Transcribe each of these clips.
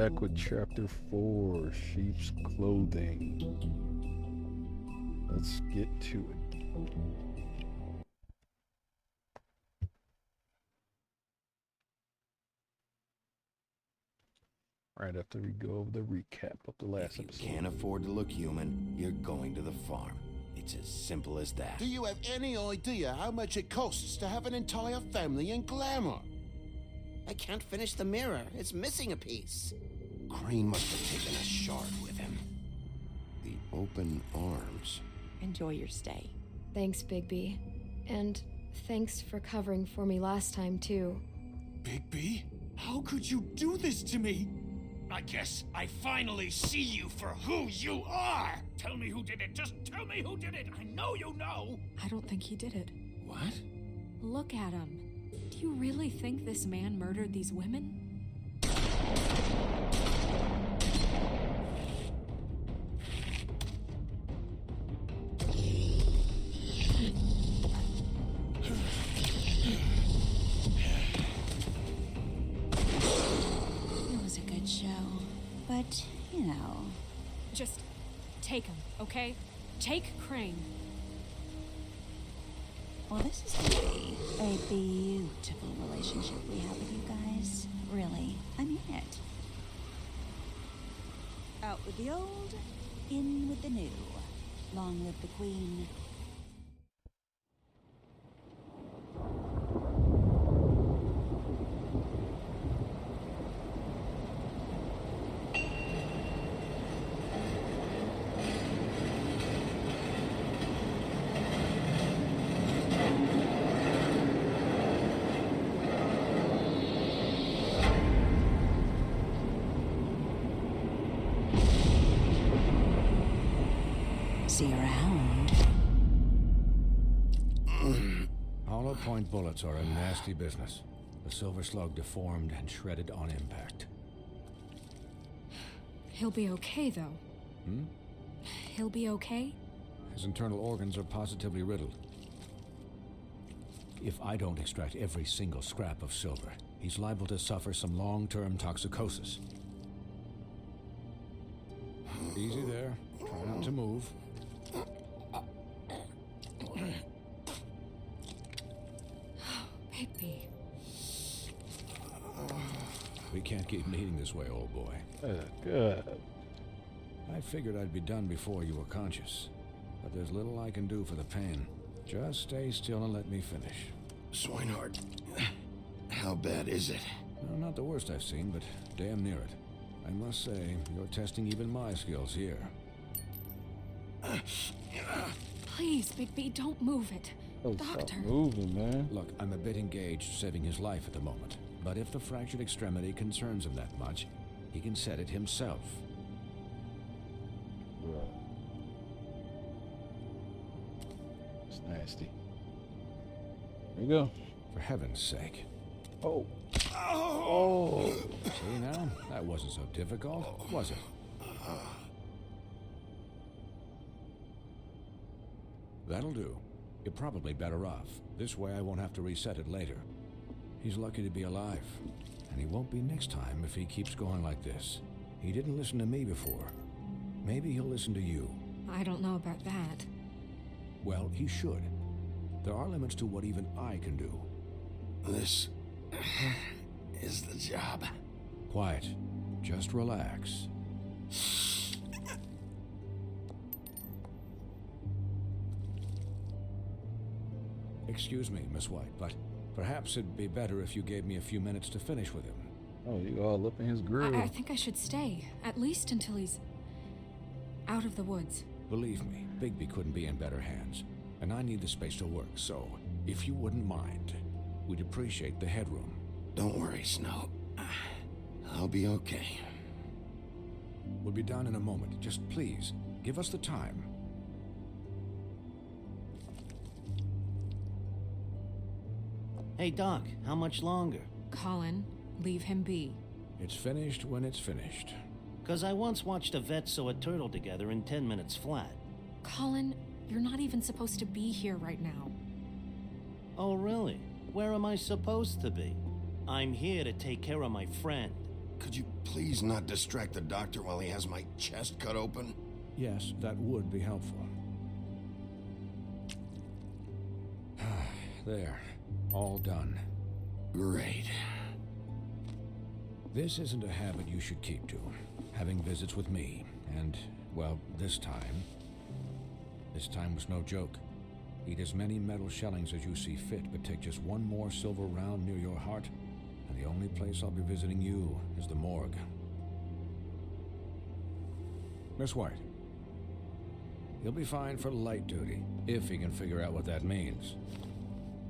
back with chapter 4, Sheep's Clothing. Let's get to it. Right after we go over the recap of the last episode. If you can't afford to look human, you're going to the farm. It's as simple as that. Do you have any idea how much it costs to have an entire family in glamour? I can't finish the mirror. It's missing a piece. Crane must have taken a shard with him. The open arms. Enjoy your stay. Thanks, Bigby. And thanks for covering for me last time, too. Bigby? How could you do this to me? I guess I finally see you for who you are! Tell me who did it! Just tell me who did it! I know you know! I don't think he did it. What? Look at him. Do you really think this man murdered these women? It was a good show, but, you know... Just take him, okay? Take Crane. Well, this is gonna be a beautiful relationship we have with you guys. Really, I mean it. Out with the old, in with the new. Long live the Queen. See you around. Hollow point bullets are a nasty business. The silver slug deformed and shredded on impact. He'll be okay, though. He'll be okay? His internal organs are positively riddled. If I don't extract every single scrap of silver, he's liable to suffer some long-term toxicosis. Easy there. Try not to move. Bigby. We can't keep meeting this way, old boy. Good. I figured I'd be done before you were conscious. But there's little I can do for the pain. Just stay still and let me finish. Swinehart, how bad is it? No, not the worst I've seen, but damn near it. I must say, you're testing even my skills here. Please, Bigby, don't move it. Oh, Doctor. stop moving, man. Look, I'm a bit engaged saving his life at the moment. But if the fractured extremity concerns him that much, he can set it himself. Right. It's nasty. There you go. For heaven's sake. Oh. Oh. See now? That wasn't so difficult, was it? That'll do. You're probably better off. This way I won't have to reset it later. He's lucky to be alive. And he won't be next time if he keeps going like this. He didn't listen to me before. Maybe he'll listen to you. I don't know about that. Well, he should. There are limits to what even I can do. This is the job. Quiet. Just relax. Excuse me, Miss White, but perhaps it'd be better if you gave me a few minutes to finish with him. Oh, you all up in his groove. I think I should stay, at least until he's out of the woods. Believe me, Bigby couldn't be in better hands, and I need the space to work, so if you wouldn't mind, we'd appreciate the headroom. Don't worry, Snow. I'll be okay. We'll be done in a moment. Just please, give us the time. Hey, Doc, how much longer? Colin, leave him be. It's finished when it's finished. 'Cause I once watched a vet sew a turtle together in 10 minutes flat. Colin, you're not even supposed to be here right now. Oh, really? Where am I supposed to be? I'm here to take care of my friend. Could you please not distract the doctor while he has my chest cut open? Yes, that would be helpful. There. All done. Great. This isn't a habit you should keep to. Having visits with me, and, well, this time was no joke. Eat as many metal shellings as you see fit, but take just one more silver round near your heart, and the only place I'll be visiting you is the morgue. Miss White. He'll be fine for light duty, if he can figure out what that means.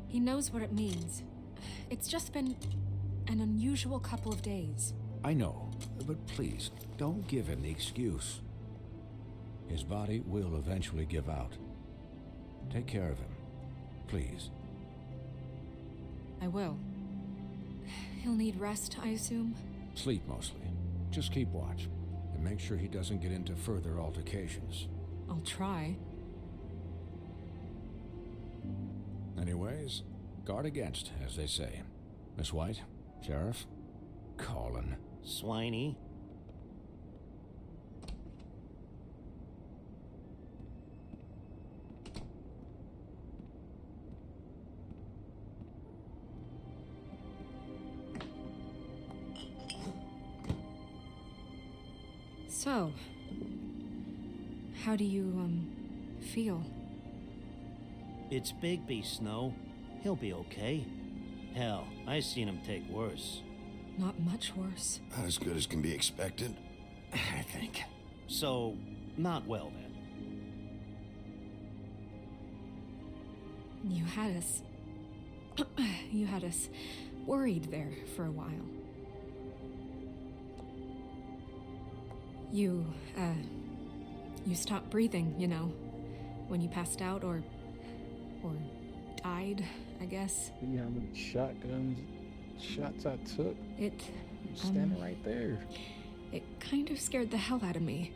He knows what it means. It's just been an unusual couple of days. I know, but please, don't give him the excuse. His body will eventually give out. Take care of him, please. I will. He'll need rest, I assume? Sleep mostly. Just keep watch, and make sure he doesn't get into further altercations. I'll try. Anyways, guard against, as they say. Miss White, Sheriff, Colin. Swiney. So, how do you, feel? It's Bigby, Snow. He'll be okay. Hell, I seen him take worse. Not much worse. Not as good as can be expected, I think. So, not well then. You had us... you had us worried there for a while. You stopped breathing, you know, when you passed out or died, I guess. See how many shots I took? It, I'm standing right there. it kind of scared the hell out of me.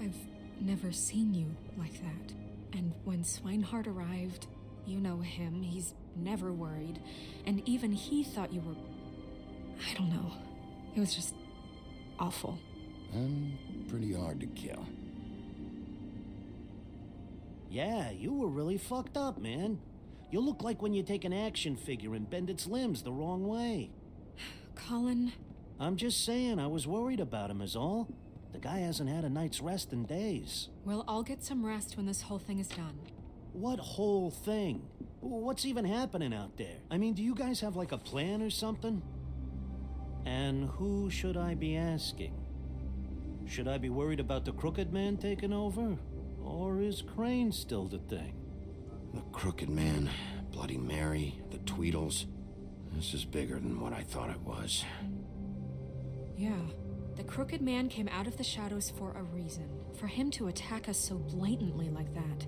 I've never seen you like that. And when Swinehart arrived, you know him, he's never worried. And even he thought you were... I don't know. It was just awful. I'm pretty hard to kill. Yeah, you were really fucked up, man. You look like when you take an action figure and bend its limbs the wrong way. Colin... I'm just saying, I was worried about him is all. The guy hasn't had a night's rest in days. Well, I'll get some rest when this whole thing is done. What whole thing? What's even happening out there? I mean, do you guys have like a plan or something? And who should I be asking? Should I be worried about the Crooked Man taking over? Or is Crane still the thing? The Crooked Man, Bloody Mary, the Tweedles. This is bigger than what I thought it was. Yeah. The Crooked Man came out of the shadows for a reason. For him to attack us so blatantly like that.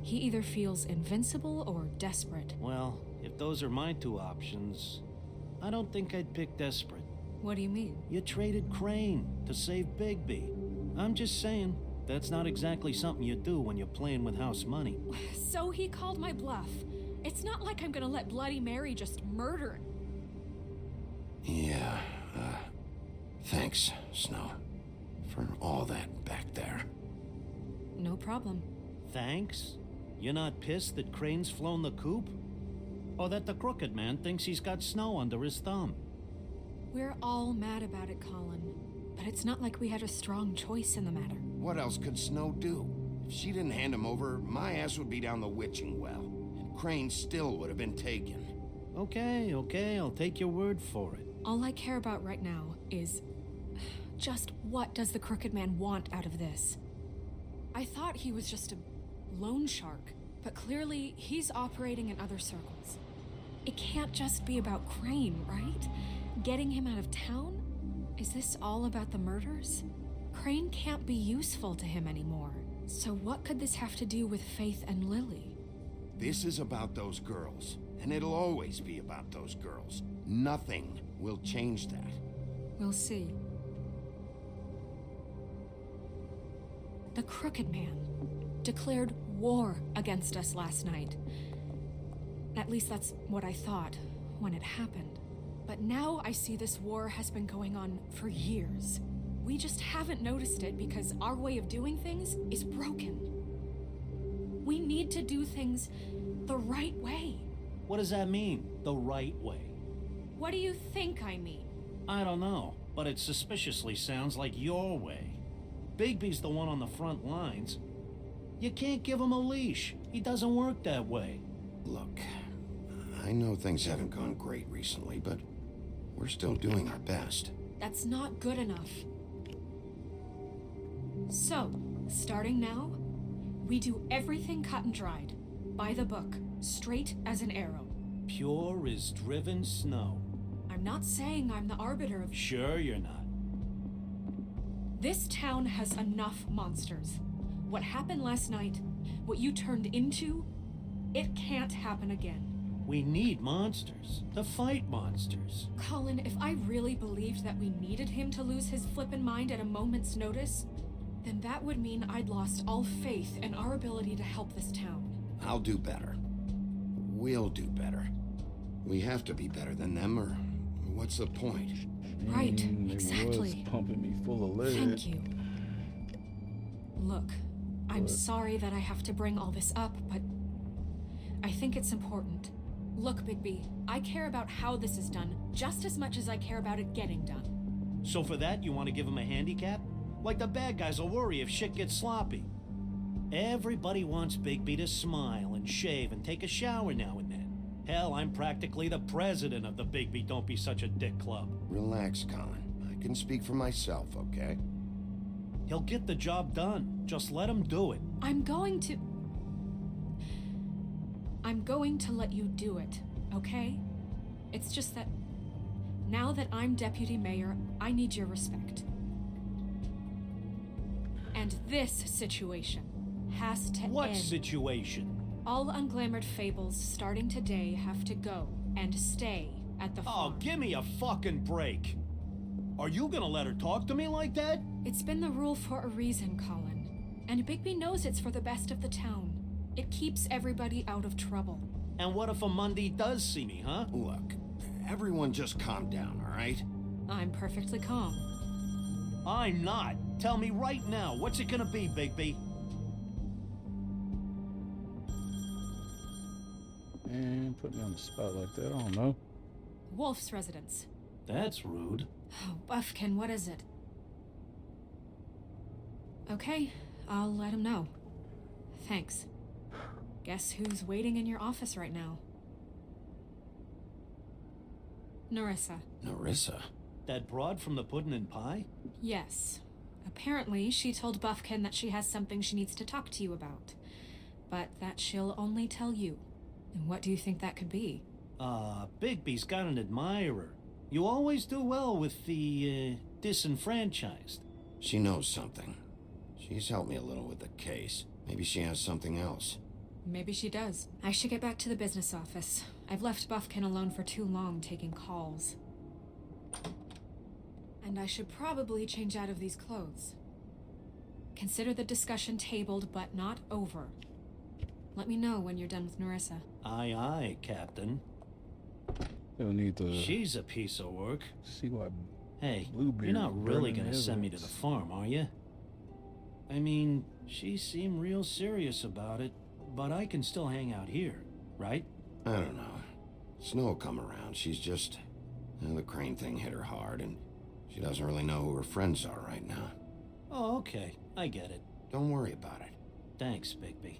He either feels invincible or desperate. Well, if those are my two options, I don't think I'd pick desperate. What do you mean? You traded Crane to save Bigby. I'm just saying, that's not exactly something you do when you're playing with house money. So he called my bluff. It's not like I'm gonna let Bloody Mary just murder... Yeah, thanks, Snow, for all that back there. No problem. Thanks? You're not pissed that Crane's flown the coop? Or that the Crooked Man thinks he's got Snow under his thumb? We're all mad about it, Colin. But it's not like we had a strong choice in the matter. What else could Snow do? If she didn't hand him over, my ass would be down the witching well, and Crane still would have been taken. Okay, I'll take your word for it. All I care about right now is... just what does the Crooked Man want out of this? I thought he was just a loan shark, but clearly he's operating in other circles. It can't just be about Crane, right? Getting him out of town? Is this all about the murders? Crane can't be useful to him anymore. So what could this have to do with Faith and Lily? This is about those girls, and it'll always be about those girls. Nothing will change that. We'll see. The Crooked Man declared war against us last night. At least that's what I thought when it happened. But now I see this war has been going on for years. We just haven't noticed it because our way of doing things is broken. We need to do things the right way. What does that mean, the right way? What do you think I mean? I don't know, but it suspiciously sounds like your way. Bigby's the one on the front lines. You can't give him a leash. He doesn't work that way. Look, I know things haven't gone great recently, but we're still doing our best. That's not good enough. So, starting now, we do everything cut and dried. By the book, straight as an arrow. Pure as driven snow. I'm not saying I'm the arbiter of... Sure you're not. This town has enough monsters. What happened last night, what you turned into, it can't happen again. We need monsters to fight monsters. Colin, if I really believed that we needed him to lose his flippin' mind at a moment's notice, then that would mean I'd lost all faith in our ability to help this town. I'll do better. We'll do better. We have to be better than them, or what's the point? Right, They exactly. was pumping me full of lead. Thank you. Look, I'm sorry that I have to bring all this up, but I think it's important. Look, Bigby, I care about how this is done just as much as I care about it getting done. So for that, you want to give him a handicap? Like the bad guys will worry if shit gets sloppy. Everybody wants Bigby to smile and shave and take a shower now and then. Hell, I'm practically the president of the Bigby Don't Be Such a Dick Club. Relax, Colin. I can speak for myself, okay? He'll get the job done. Just let him do it. I'm going to let you do it, okay? It's just that now that I'm deputy mayor, I need your respect. And this situation has to What end. situation? All unglamored fables starting today have to go and stay at the Oh, farm. give me a fucking break. Are you gonna let her talk to me like that? It's been the rule for a reason, Colin. And Bigby knows it's for the best of the town. It keeps everybody out of trouble. And what if a Monday does see me, huh? Look, everyone just calm down, all right? I'm perfectly calm. I'm not. Tell me right now, what's it gonna be, Bigby? And put me on the spot like that, I don't know. Wolf's residence. That's rude. Oh, Buffkin, what is it? Okay, I'll let him know. Thanks. Guess who's waiting in your office right now? Narissa. Narissa? That broad from the puddin' and pie? Yes. Apparently, she told Buffkin that she has something she needs to talk to you about. But that she'll only tell you. And what do you think that could be? Bigby's got an admirer. You always do well with the, disenfranchised. She knows something. She's helped me a little with the case. Maybe she has something else. Maybe she does. I should get back to the business office. I've left Buffkin alone for too long taking calls. And I should probably change out of these clothes. Consider the discussion tabled, but not over. Let me know when you're done with Narissa. Aye, aye, Captain. They'll need to She's a piece of work. see why Hey, Bluebeard you're not really burning gonna send me to the evidence. farm, are you? I mean, she seemed real serious about it, but I can still hang out here, right? I don't know. Snow will come around. She's just... the Crane thing hit her hard, and she doesn't really know who her friends are right now. Oh, okay. I get it. Don't worry about it. Thanks, Bigby.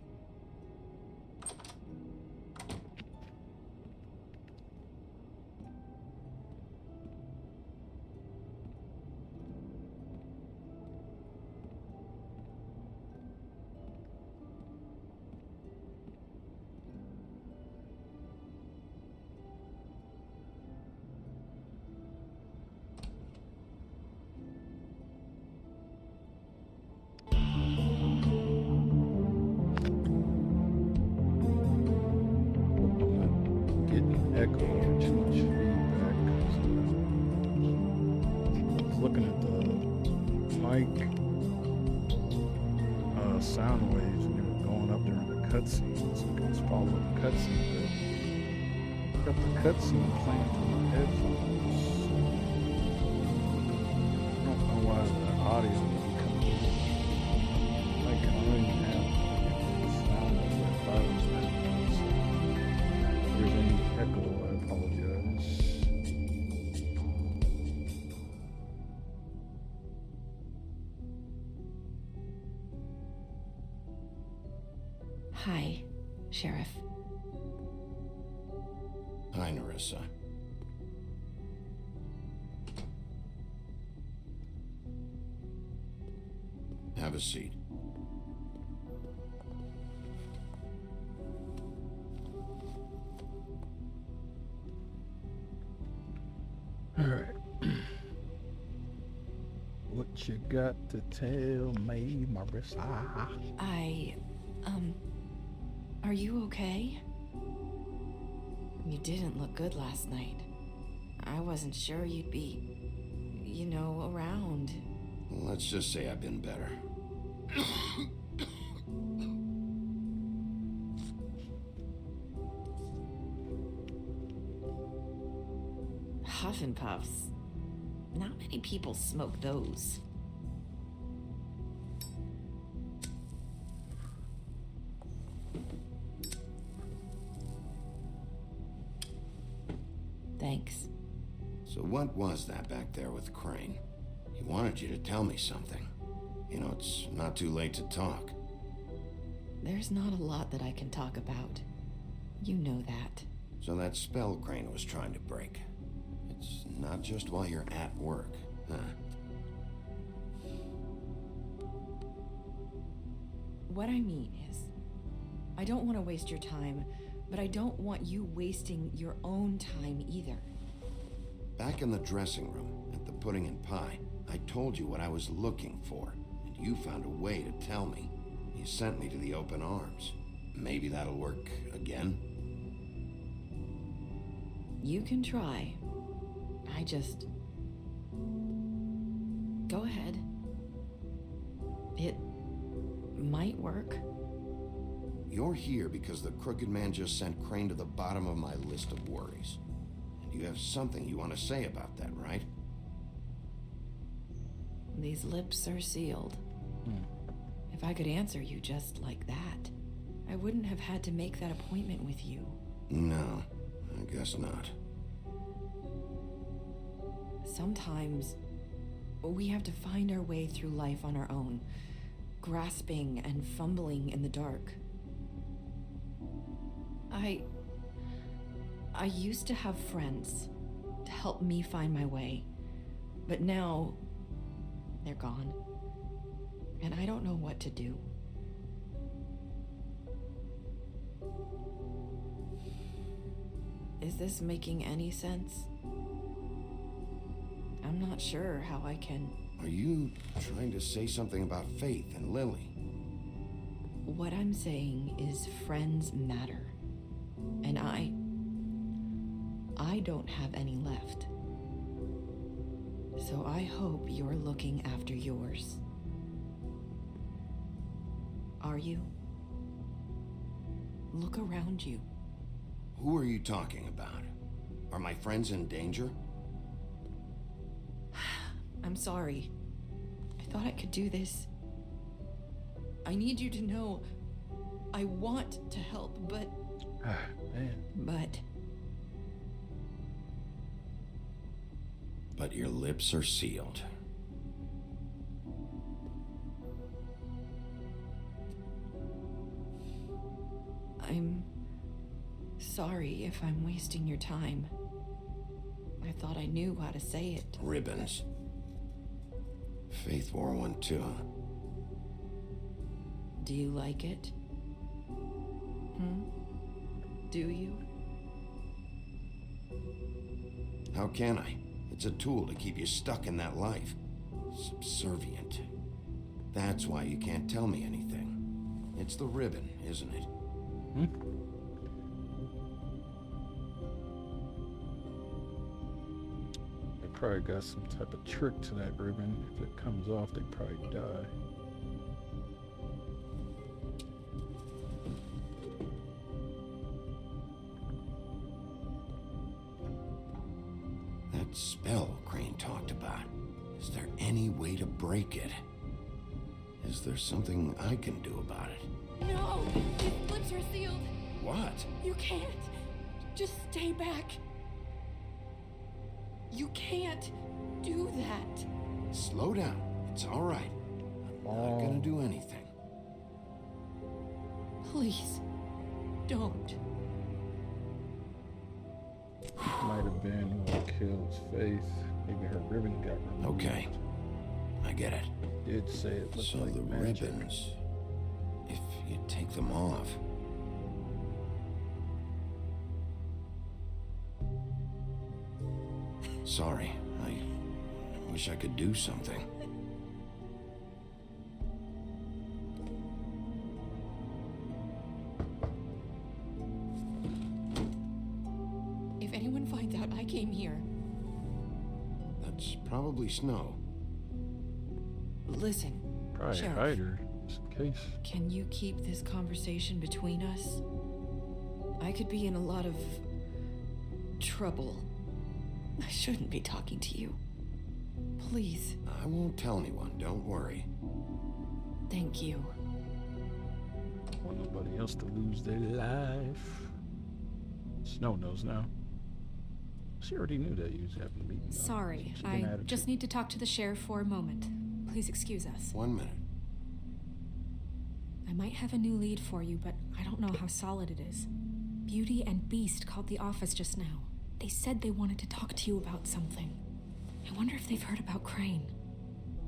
getting echo or too much feedback. 'Cause, I was looking at the mic sound waves and they were going up during the cutscenes. So I can just follow the cutscene. But got the cutscene playing through my headphones. I don't know why the audio would be coming in. Like, I don't even have the sound of it if I was headphones. If there's any echo, I apologize. Hi, Sheriff. Hi, Nerissa. Have a seat. Alright. What you got to tell me, Marissa? Are you okay? You didn't look good last night. I wasn't sure you'd be, around. Let's just say I've been better. Huff and puffs. Not many people smoke those. Thanks. So what was that back there with Crane? He wanted you to tell me something. You know, it's not too late to talk. There's not a lot that I can talk about. You know that. So that spell Crane was trying to break. It's not just while you're at work, huh? What I mean is, I don't want to waste your time, but I don't want you wasting your own time either. Back in the dressing room, at the pudding and pie, I told you what I was looking for, and you found a way to tell me. You sent me to the open arms. Maybe that'll work again? You can try. I just... Go ahead. It might work. You're here because the Crooked Man just sent Crane to the bottom of my list of worries. And you have something you want to say about that, right? These lips are sealed. If I could answer you just like that, I wouldn't have had to make that appointment with you. No, I guess not. Sometimes we have to find our way through life on our own, grasping and fumbling in the dark. I used to have friends to help me find my way, but now they're gone, and I don't know what to do. Is this making any sense? I'm not sure how I can... Are you trying to say something about Faith and Lily? What I'm saying is friends matter. And I don't have any left. So I hope you're looking after yours. Are you? Look around you. Who are you talking about? Are my friends in danger? I'm sorry. I thought I could do this. I need you to know I want to help, but... Man. But your lips are sealed. I'm sorry if I'm wasting your time. I thought I knew how to say it. Ribbons. Faith wore one too. Do you like it? Do you? How can I? It's a tool to keep you stuck in that life. Subservient. That's why you can't tell me anything. It's the ribbon, isn't it? They probably got some type of trick to that ribbon. If it comes off, they probably die. That spell Crane talked about. Is there any way to break it? Is there something I can do about it? No! His lips are sealed! What? You can't! Just stay back! You can't do that! Slow down. It's all right. I'm not gonna do anything. Please, don't. Might have been what killed Faith. Maybe her ribbon got removed. Okay. I get it. Did say it looked So like the magic. ribbons, if you take them off. Sorry, I wish I could do something. If anyone finds out I came here, That's probably Snow. Listen, Probably Sheriff. hide her, just in case. can you keep this conversation between us? I could be in a lot of trouble. I shouldn't be talking to you. Please, I won't tell anyone, don't worry. thank you. Want nobody else to lose their life. Snow knows now. She already knew that you was having a meeting. though. sorry. She didn't I add it just to- need to talk to the sheriff for a moment. Please excuse us. 1 minute. I might have a new lead for you, but I don't know how solid it is. Beauty and Beast called the office just now. They said they wanted to talk to you about something. I wonder if they've heard about Crane.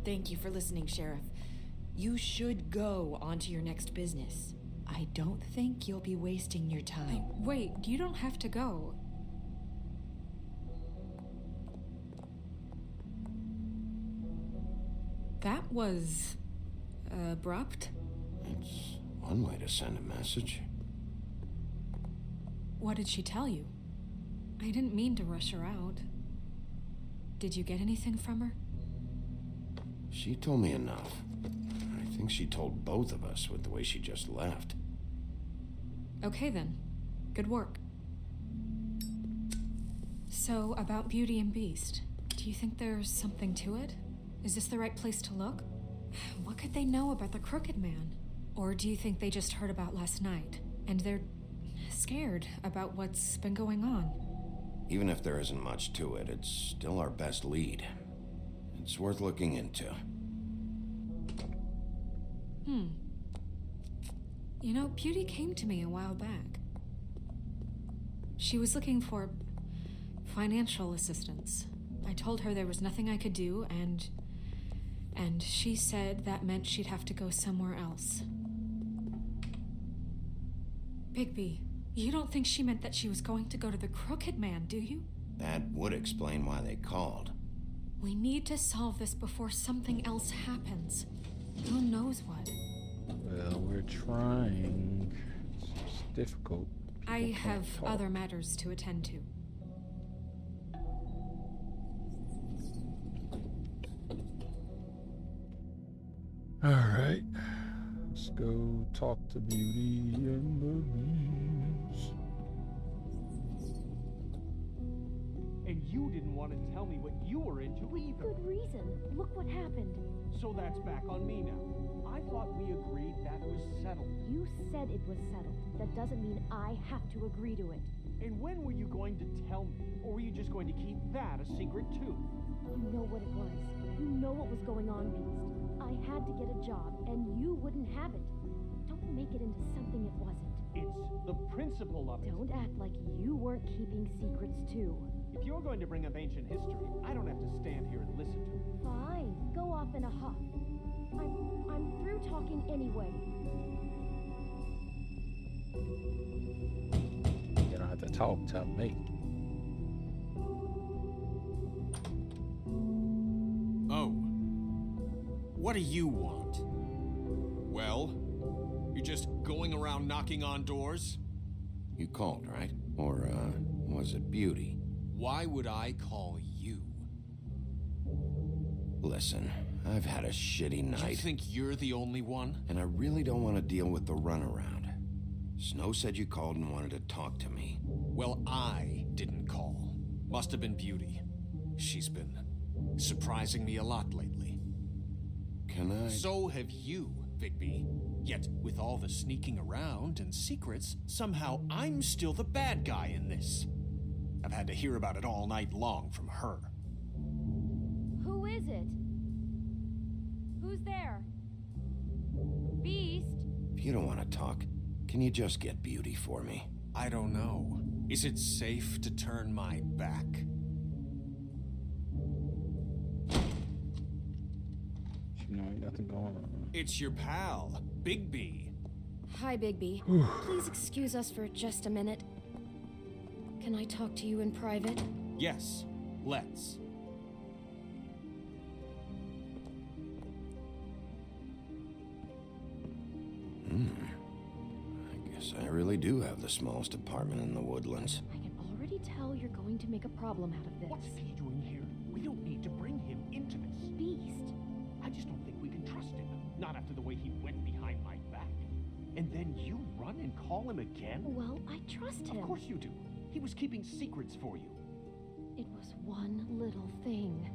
Thank you for listening, Sheriff. You should go on to your next business. I don't think you'll be wasting your time. Wait, you don't have to go. That was abrupt. It's one way to send a message. What did she tell you? I didn't mean to rush her out. Did you get anything from her? She told me enough. I think she told both of us with the way she just left. Okay then. Good work. So, about Beauty and Beast, do you think there's something to it? Is this the right place to look? What could they know about the Crooked Man? Or do you think they just heard about last night, and they're scared about what's been going on? Even if there isn't much to it, it's still our best lead. It's worth looking into. You know, Beauty came to me a while back. She was looking for financial assistance. I told her there was nothing I could do, and she said that meant she'd have to go somewhere else. Bigby, you don't think she meant that she was going to go to the Crooked Man, do you? That would explain why they called. We need to solve this before something else happens. Who knows what? Well, we're trying. It's difficult. I People can't have talk. other matters to attend to. All right. Let's go talk to Beauty and the Beast. And you didn't want to tell me what you were into either. Good reason. Look what happened. So that's back on me now. I thought we agreed that was settled. You said it was settled. That doesn't mean I have to agree to it. And when were you going to tell me? Or were you just going to keep that a secret too? You know what it was. You know what was going on, Beast. I had to get a job, and you wouldn't have it. Don't make it into something it wasn't. It's the principle of it. Don't act like you weren't keeping secrets too. If you're going to bring up ancient history, I don't have to stand here and listen to it. Fine. Go off in a huff. I'm through talking anyway. You don't have to talk to me. Oh. What do you want? Well, you're just going around knocking on doors? You called, right? Or, was it Beauty? Why would I call you? Listen, I've had a shitty night. You think you're the only one? And I really don't want to deal with the runaround. Snow said you called and wanted to talk to me. Well, I didn't call. Must have been Beauty. She's been surprising me a lot lately. Can I? So have you, Bigby. Yet, with all the sneaking around and secrets, somehow I'm still the bad guy in this. I've had to hear about it all night long from her. Who is it? Who's there? Beast? If you don't want to talk, can you just get Beauty for me? I don't know. Is it safe to turn my back? You know, ain't nothing going on. It's your pal, Bigby. Hi, Bigby. Please excuse us for just a minute. Can I talk to you in private? Yes, let's. I guess I really do have the smallest apartment in the Woodlands. I can already tell you're going to make a problem out of this. What's he doing here? We don't need to bring him into this. Beast? I just don't think we can trust him. Not after the way he went behind my back. And then you run and call him again? Well, I trust him. Of course you do. He was keeping secrets for you. It was one little thing.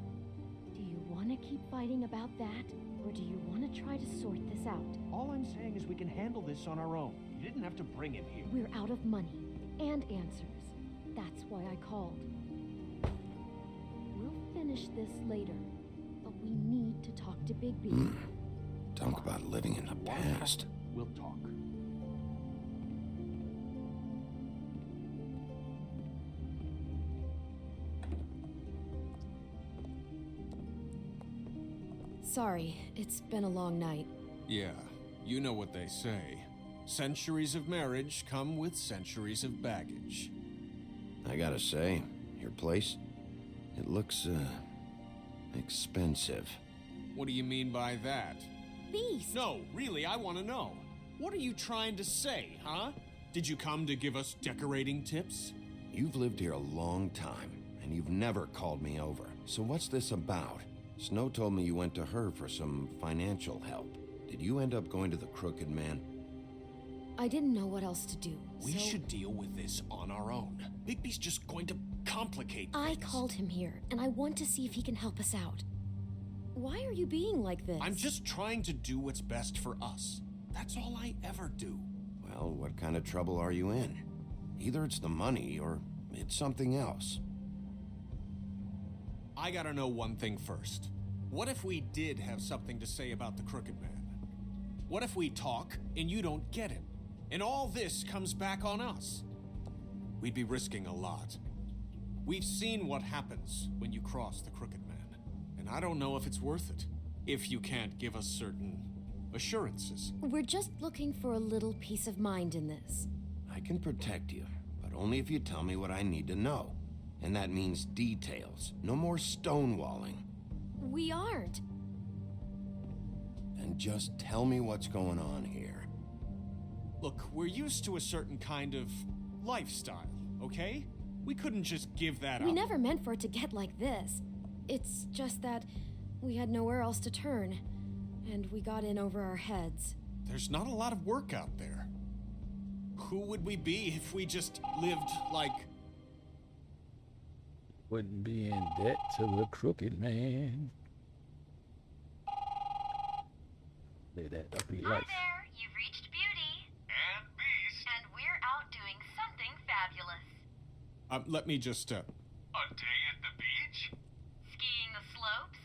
Do you want to keep fighting about that? Or do you want to try to sort this out? All I'm saying is we can handle this on our own. You didn't have to bring him here. We're out of money and answers. That's why I called. We'll finish this later, but we need to talk to Bigby. Talk about living in the past. We'll talk. Sorry, it's been a long night. Yeah, you know what they say. Centuries of marriage come with centuries of baggage. I gotta say, your place, it looks, expensive. What do you mean by that? Beast! No, really, I want to know. What are you trying to say, huh? Did you come to give us decorating tips? You've lived here a long time, and you've never called me over. So what's this about? Snow told me you went to her for some financial help. Did you end up going to the Crooked Man? I didn't know what else to do, We so should deal with this on our own. Bigby's just going to complicate I things. called him here, and I want to see if he can help us out. Why are you being like this? I'm just trying to do what's best for us. That's all I ever do. Well, what kind of trouble are you in? Either it's the money, or it's something else. I gotta know one thing first. What if we did have something to say about the Crooked Man? What if we talk and you don't get it? And all this comes back on us? We'd be risking a lot. We've seen what happens when you cross the Crooked Man. And I don't know if it's worth it. If you can't give us certain assurances. We're just looking for a little peace of mind in this. I can protect you, but only if you tell me what I need to know. And that means details. No more stonewalling. We aren't. Then just tell me what's going on here. Look, we're used to a certain kind of lifestyle, okay? We couldn't just give that up. We never meant for it to get like this. It's just that we had nowhere else to turn, and we got in over our heads. There's not a lot of work out there. Who would we be if we just lived like... Wouldn't be in debt to the Crooked Man. Live that uppity Hi life. there, you've reached Beauty. And Beast. And we're out doing something fabulous. Let me just, A day at the beach? Skiing the slopes?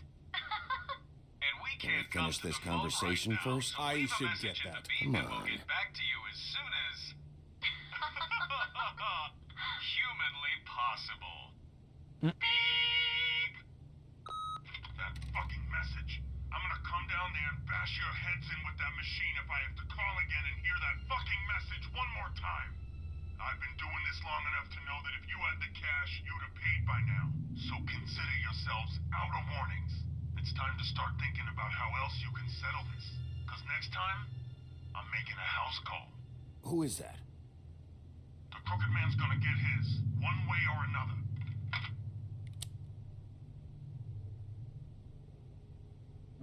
And we Can we finish this conversation first? I should get that. Come on. We'll get back to you as soon as... humanly possible. Beep! That fucking message. I'm gonna come down there and bash your heads in with that machine if I have to call again and hear that fucking message one more time. I've been doing this long enough to know that if you had the cash, you'd have paid by now. So consider yourselves out of warnings. It's time to start thinking about how else you can settle this. Because next time, I'm making a house call. Who is that? The Crooked Man's gonna get his, one way or another.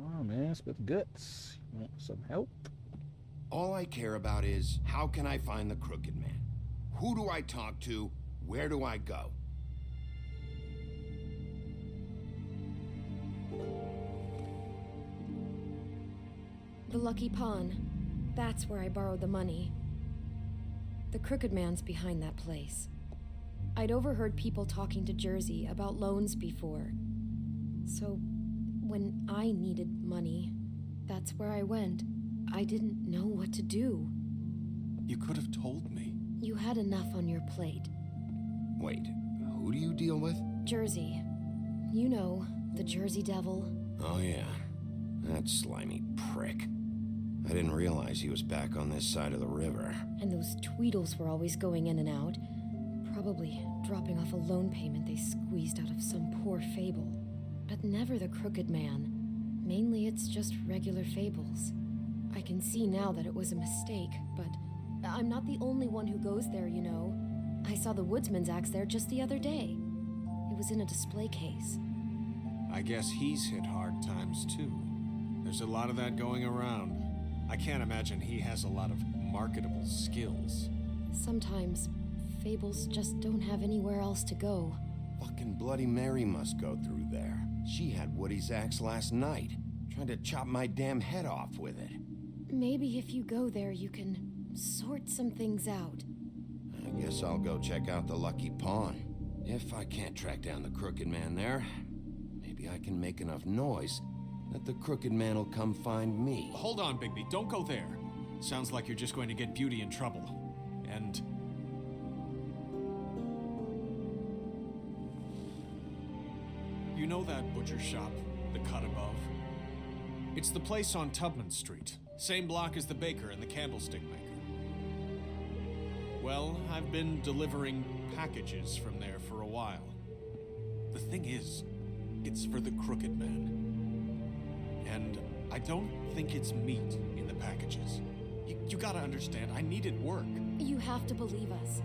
Oh man, it's with guts. You want some help? All I care about is, how can I find the Crooked Man? Who do I talk to? Where do I go? The Lucky Pawn. That's where I borrowed the money. The Crooked Man's behind that place. I'd overheard people talking to Jersey about loans before. So, when I needed money, that's where I went. I didn't know what to do. You could have told me. You had enough on your plate. Wait, who do you deal with? Jersey. You know, the Jersey Devil. Oh yeah, that slimy prick. I didn't realize he was back on this side of the river. And those Tweedles were always going in and out. Probably dropping off a loan payment they squeezed out of some poor fable. But never the Crooked Man. Mainly it's just regular fables. I can see now that it was a mistake, but I'm not the only one who goes there, you know. I saw the Woodsman's axe there just the other day. It was in a display case. I guess he's hit hard times too. There's a lot of that going around. I can't imagine he has a lot of marketable skills. Sometimes, fables just don't have anywhere else to go. Fucking Bloody Mary must go through there. She had Woody's axe last night, trying to chop my damn head off with it. Maybe if you go there, you can sort some things out. I guess I'll go check out the Lucky Pawn. If I can't track down the Crooked Man there, maybe I can make enough noise that the Crooked Man will come find me. Hold on, Bigby. Don't go there. Sounds like you're just going to get Beauty in trouble. And... you know that butcher shop, the cut above? It's the place on Tubman Street. Same block as the baker and the candlestick maker. Well, I've been delivering packages from there for a while. The thing is, it's for the Crooked Man. And I don't think it's meat in the packages. You gotta understand, I needed work. You have to believe us.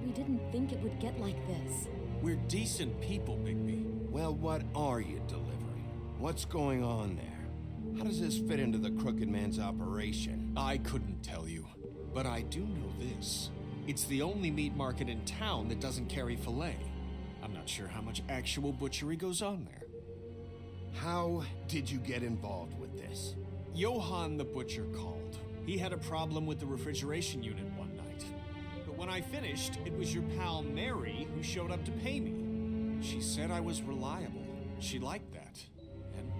We didn't think it would get like this. We're decent people, Bigby. Well, what are you delivering? What's going on there? How does this fit into the Crooked Man's operation? I couldn't tell you, but I do know this. It's the only meat market in town that doesn't carry filet. I'm not sure how much actual butchery goes on there. How did you get involved with this? Johann the butcher called. He had a problem with the refrigeration unit one night. But when I finished, it was your pal Mary who showed up to pay me. She said I was reliable. She liked that. And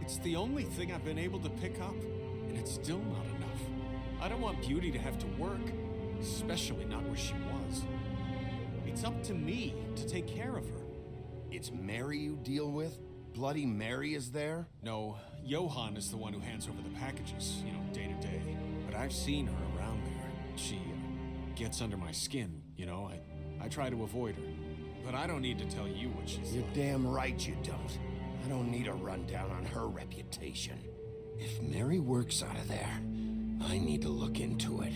it's the only thing I've been able to pick up, and it's still not enough. I don't want Beauty to have to work, especially not where she was. It's up to me to take care of her. It's Mary you deal with? Bloody Mary is there? No, Johann is the one who hands over the packages, you know, day to day. But I've seen her around there. She gets under my skin, you know. I try to avoid her. But I don't need to tell you what she's You're like. damn right you don't. I don't need a rundown on her reputation. If Mary works out of there, I need to look into it.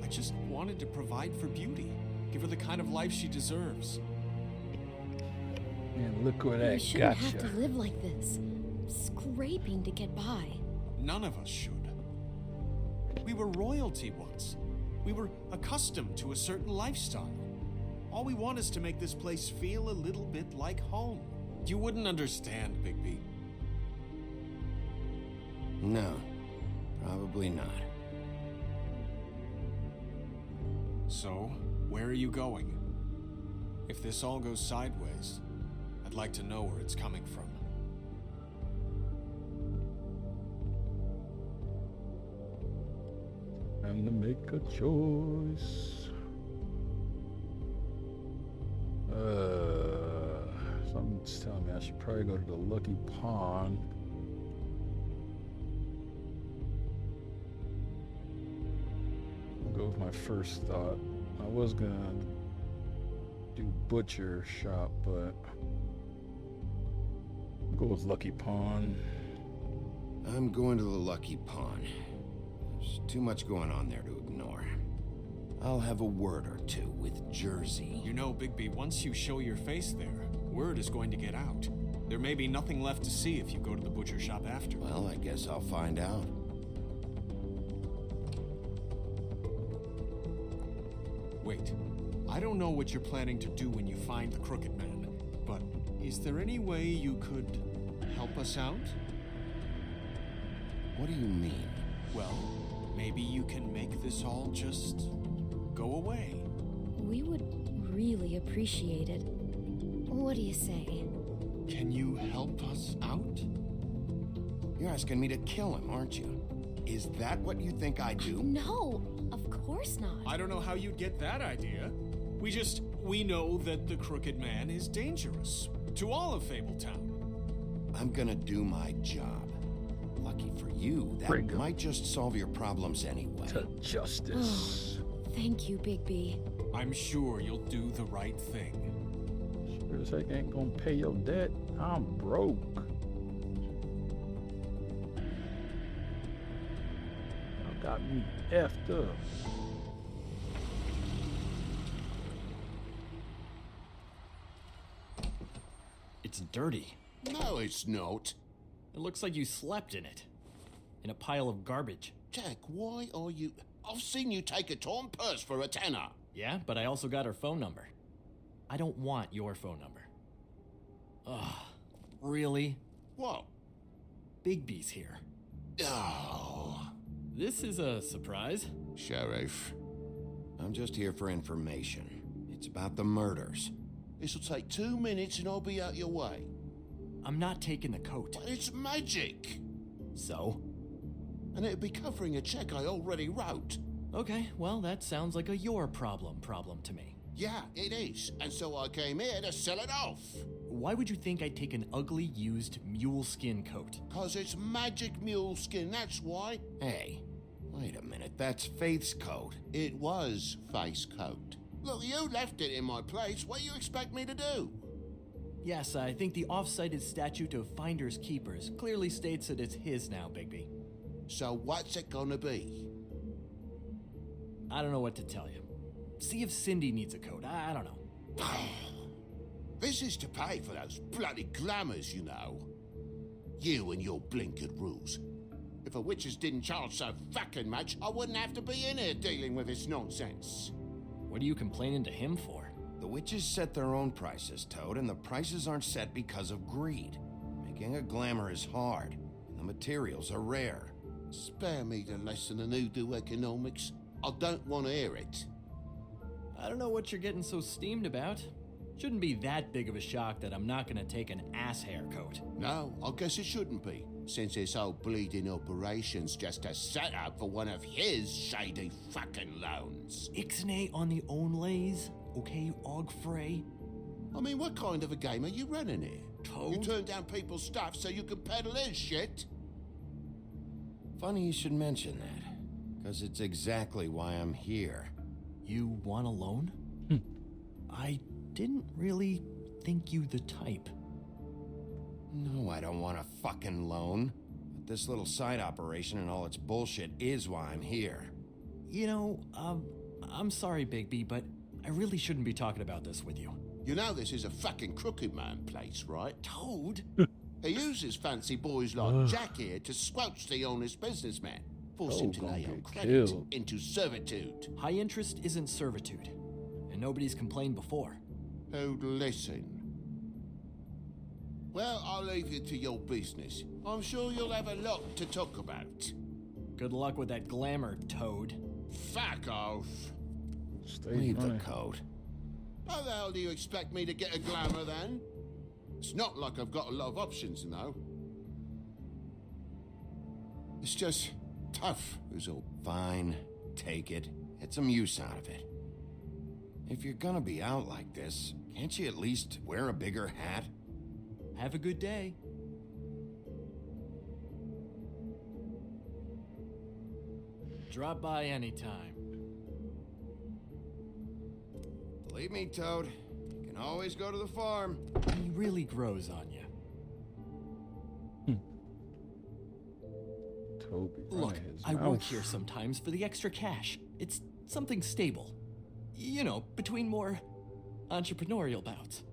I just wanted to provide for Beauty. Give her the kind of life she deserves. And look where You that shouldn't got have to you. live like this. Scraping to get by. None of us should. We were royalty once. We were accustomed to a certain lifestyle. All we want is to make this place feel a little bit like home. You wouldn't understand, Bigby. No, probably not. So, where are you going? If this all goes sideways, I'd like to know where it's coming from. Time to make a choice. Something's telling me I should probably go to the Lucky Pawn. I'll go with my first thought. I was gonna do Butcher Shop, but I'll go with Lucky Pawn. I'm going to the Lucky Pawn. There's too much going on there to ignore. I'll have a word or two with Jersey. You know, Bigby, once you show your face there, word is going to get out. There may be nothing left to see if you go to the butcher shop after. Well, I guess I'll find out. Wait, I don't know what you're planning to do when you find the Crooked Man, but is there any way you could help help us out? What do you mean? Well, maybe you can make this all just go away. We would really appreciate it. What do you say? Can you help us out? You're asking me to kill him, aren't you? Is that what you think I do? No, of course not. I don't know how you'd get that idea. We know that the Crooked Man is dangerous to all of Fabletown. I'm gonna do my job. Lucky for you, that Bring 'em might just solve your problems anyway. to justice. Thank you, Bigby. I'm sure you'll do the right thing. Sure as heck ain't gonna pay your debt. I'm broke. Y'all got me effed up. It's dirty. No, it's not. It looks like you slept in it. In a pile of garbage. Jack, why are you... I've seen you take a torn purse for a tenner. Yeah, but I also got her phone number. I don't want your phone number. Ugh. Really? What? Bigby's here. Oh. This is a surprise. Sheriff, I'm just here for information. It's about the murders. This'll take 2 minutes and I'll be out your way. I'm not taking the coat. But it's magic. So? And it'd be covering a check I already wrote. Okay, well, that sounds like a your problem to me. Yeah, it is. And so I came here to sell it off. Why would you think I'd take an ugly, used mule skin coat? 'Cause it's magic mule skin, that's why. Hey, wait a minute, that's Faith's coat. It was face coat. Look, you left it in my place. What do you expect me to do? Yes, I think the off-cited statute of Finders Keepers clearly states that it's his now, Bigby. So what's it gonna be? I don't know what to tell you. See if Cindy needs a coat. I don't know. This is to pay for those bloody glamours, you know. You and your blinkered rules. If the witches didn't charge so fucking much, I wouldn't have to be in here dealing with this nonsense. What are you complaining to him for? The witches set their own prices, Toad, and the prices aren't set because of greed. Making a glamour is hard, and the materials are rare. Spare me the lesson in hoodoo economics. I don't want to hear it. I don't know what you're getting so steamed about. Shouldn't be that big of a shock that I'm not gonna take an ass hair coat. No, I guess it shouldn't be, since this whole bleeding operation's just a setup for one of his shady fucking loans. Ixnay on the own lays, okay, Og Frey? I mean, what kind of a game are you running here? Toad? You turn down people's stuff so you can peddle his shit? Funny you should mention that, because it's exactly why I'm here. You want a loan? I didn't really think you the type. No, I don't want a fucking loan. But this little side operation and all its bullshit is why I'm here. You know, I'm sorry, Bigby, but I really shouldn't be talking about this with you. You know this is a fucking crooked man place, right? Toad? He uses fancy boys like Jack here to squelch the honest businessman. Force him to gonna lay on get credit killed. into servitude. High interest isn't servitude, and nobody's complained before. Who'd listen? Well, I'll leave you to your business. I'm sure you'll have a lot to talk about. Good luck with that glamour, Toad. Fuck off. Stay Leave the running. coat. How the hell do you expect me to get a glamour then? It's not like I've got a lot of options, you know. It's just tough, is all. Fine, take it. Get some use out of it. If you're gonna be out like this, can't you at least wear a bigger hat? Have a good day. Drop by anytime. Believe me, Toad, you can always go to the farm. He really grows on you. Toby Look, running his I mouth. work here sometimes for the extra cash. It's something stable. You know, between more entrepreneurial bouts.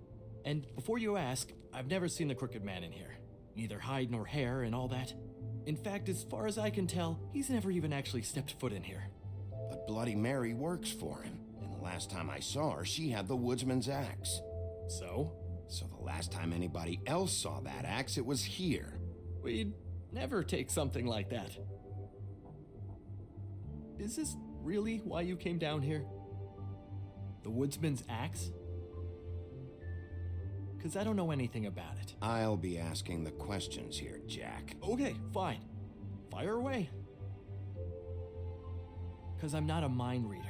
And before you ask, I've never seen the Crooked Man in here. Neither hide nor hair and all that. In fact, as far as I can tell, he's never even actually stepped foot in here. But Bloody Mary works for him. And the last time I saw her, she had the woodsman's axe. So? So the last time anybody else saw that axe, it was here. We'd never take something like that. Is this really why you came down here? The woodsman's axe? Because I don't know anything about it. I'll be asking the questions here, Jack. Okay, fine. Fire away. Because I'm not a mind reader.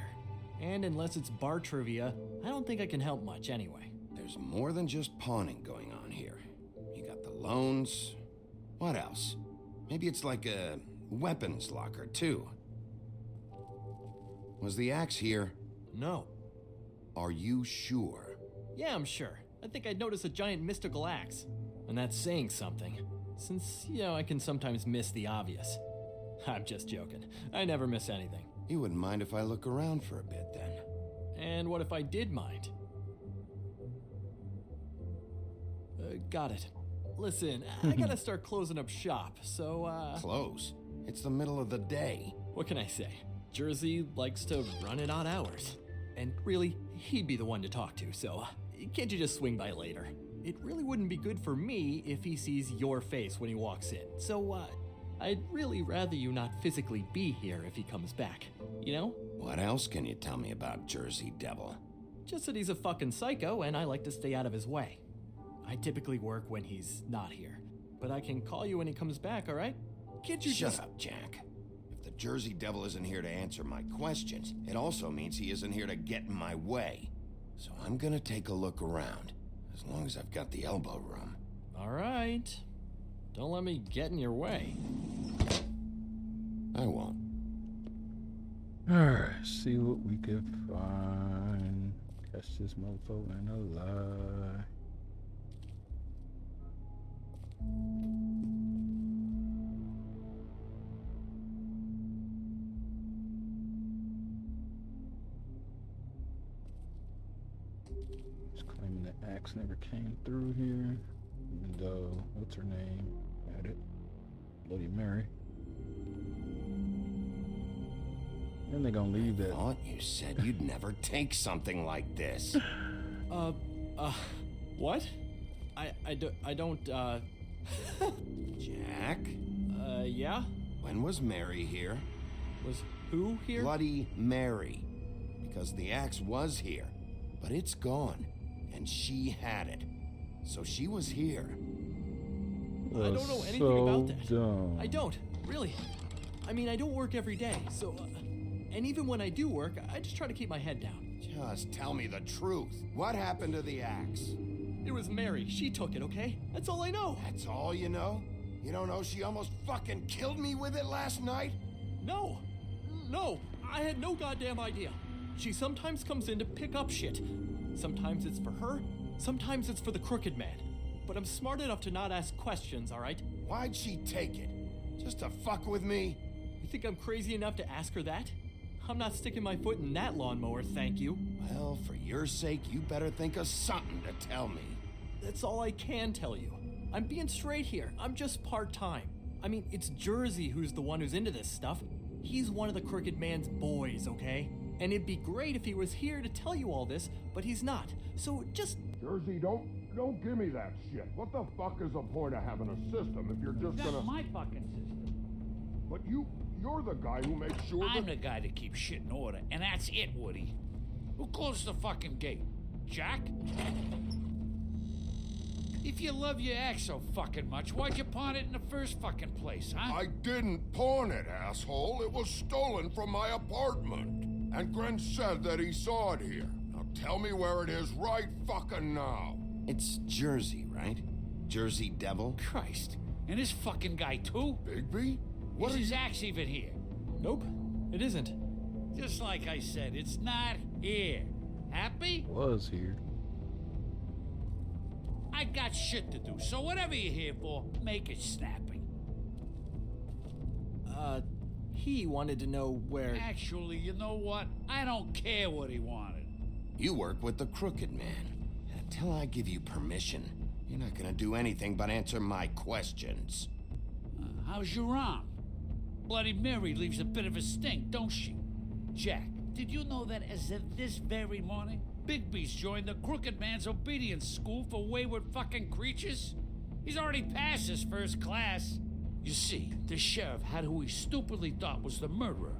And unless it's bar trivia, I don't think I can help much anyway. There's more than just pawning going on here. You got the loans. What else? Maybe it's like a weapons locker, too. Was the axe here? No. Are you sure? Yeah, I'm sure. I think I'd notice a giant mystical axe. And that's saying something. Since, I can sometimes miss the obvious. I'm just joking. I never miss anything. You wouldn't mind if I look around for a bit, then? And what if I did mind? Got it. Listen, I gotta start closing up shop, so, Close? It's the middle of the day. What can I say? Jersey likes to run at odd hours. And really, he'd be the one to talk to, so can't you just swing by later? It really wouldn't be good for me if he sees your face when he walks in, so, I'd really rather you not physically be here if he comes back, you know? What else can you tell me about Jersey Devil? Just that he's a fucking psycho and I like to stay out of his way. I typically work when he's not here, but I can call you when he comes back, all right? Can't you Shut up, Jack. If the Jersey Devil isn't here to answer my questions, it also means he isn't here to get in my way. So I'm gonna take a look around, as long as I've got the elbow room. All right. Don't let me get in your way. I won't. Alright, see what we can find. Catch this mofo in a lie. Just claiming the axe never came through here. Even though, what's her name? Had it. Bloody Mary. Then they're gonna leave that. I thought you said you'd never take something like this. What? I don't, Jack? Yeah? When was Mary here? Was who here? Bloody Mary. Because the axe was here, but it's gone, and she had it. So she was here. I don't know anything so about that. Dumb. I don't, really. I mean, I don't work every day, so, and even when I do work, I just try to keep my head down. Just tell me the truth. What happened to the axe? It was Mary. She took it, okay? That's all I know. That's all you know? You don't know she almost fucking killed me with it last night? No, I had no goddamn idea. She sometimes comes in to pick up shit. Sometimes it's for her, sometimes it's for the Crooked Man. But I'm smart enough to not ask questions, all right? Why'd she take it? Just to fuck with me? You think I'm crazy enough to ask her that? I'm not sticking my foot in that lawnmower, thank you. Well, for your sake, you better think of something to tell me. That's all I can tell you. I'm being straight here. I'm just part-time. I mean, it's Jersey who's the one who's into this stuff. He's one of the Crooked Man's boys, okay? And it'd be great if he was here to tell you all this, but he's not. So just... Jersey, don't give me that shit. What the fuck is the point of having a system if you're just That's gonna... my fucking system. But you're the guy who makes sure I'm that... the guy that keeps shit in order, and that's it, Woody. Who closed the fucking gate? Jack? If you love your axe so fucking much, why'd you pawn it in the first fucking place, huh? I didn't pawn it, asshole. It was stolen from my apartment. And Gren said that he saw it here. Now tell me where it is right fucking now. It's Jersey, right? Jersey Devil? Christ. And this fucking guy, too? Bigby? Is his axe even here? Nope, it isn't. Just like I said, it's not here. Happy? Was here. I got shit to do, so whatever you're here for, make it snappy. He wanted to know where... Actually, you know what? I don't care what he wanted. You work with the Crooked Man. Until I give you permission, you're not gonna do anything but answer my questions. How's your arm? Bloody Mary leaves a bit of a stink, don't she? Jack, did you know that as of this very morning, Bigby's joined the Crooked Man's obedience school for wayward fucking creatures? He's already passed his first class. You see, the sheriff had who he stupidly thought was the murderer.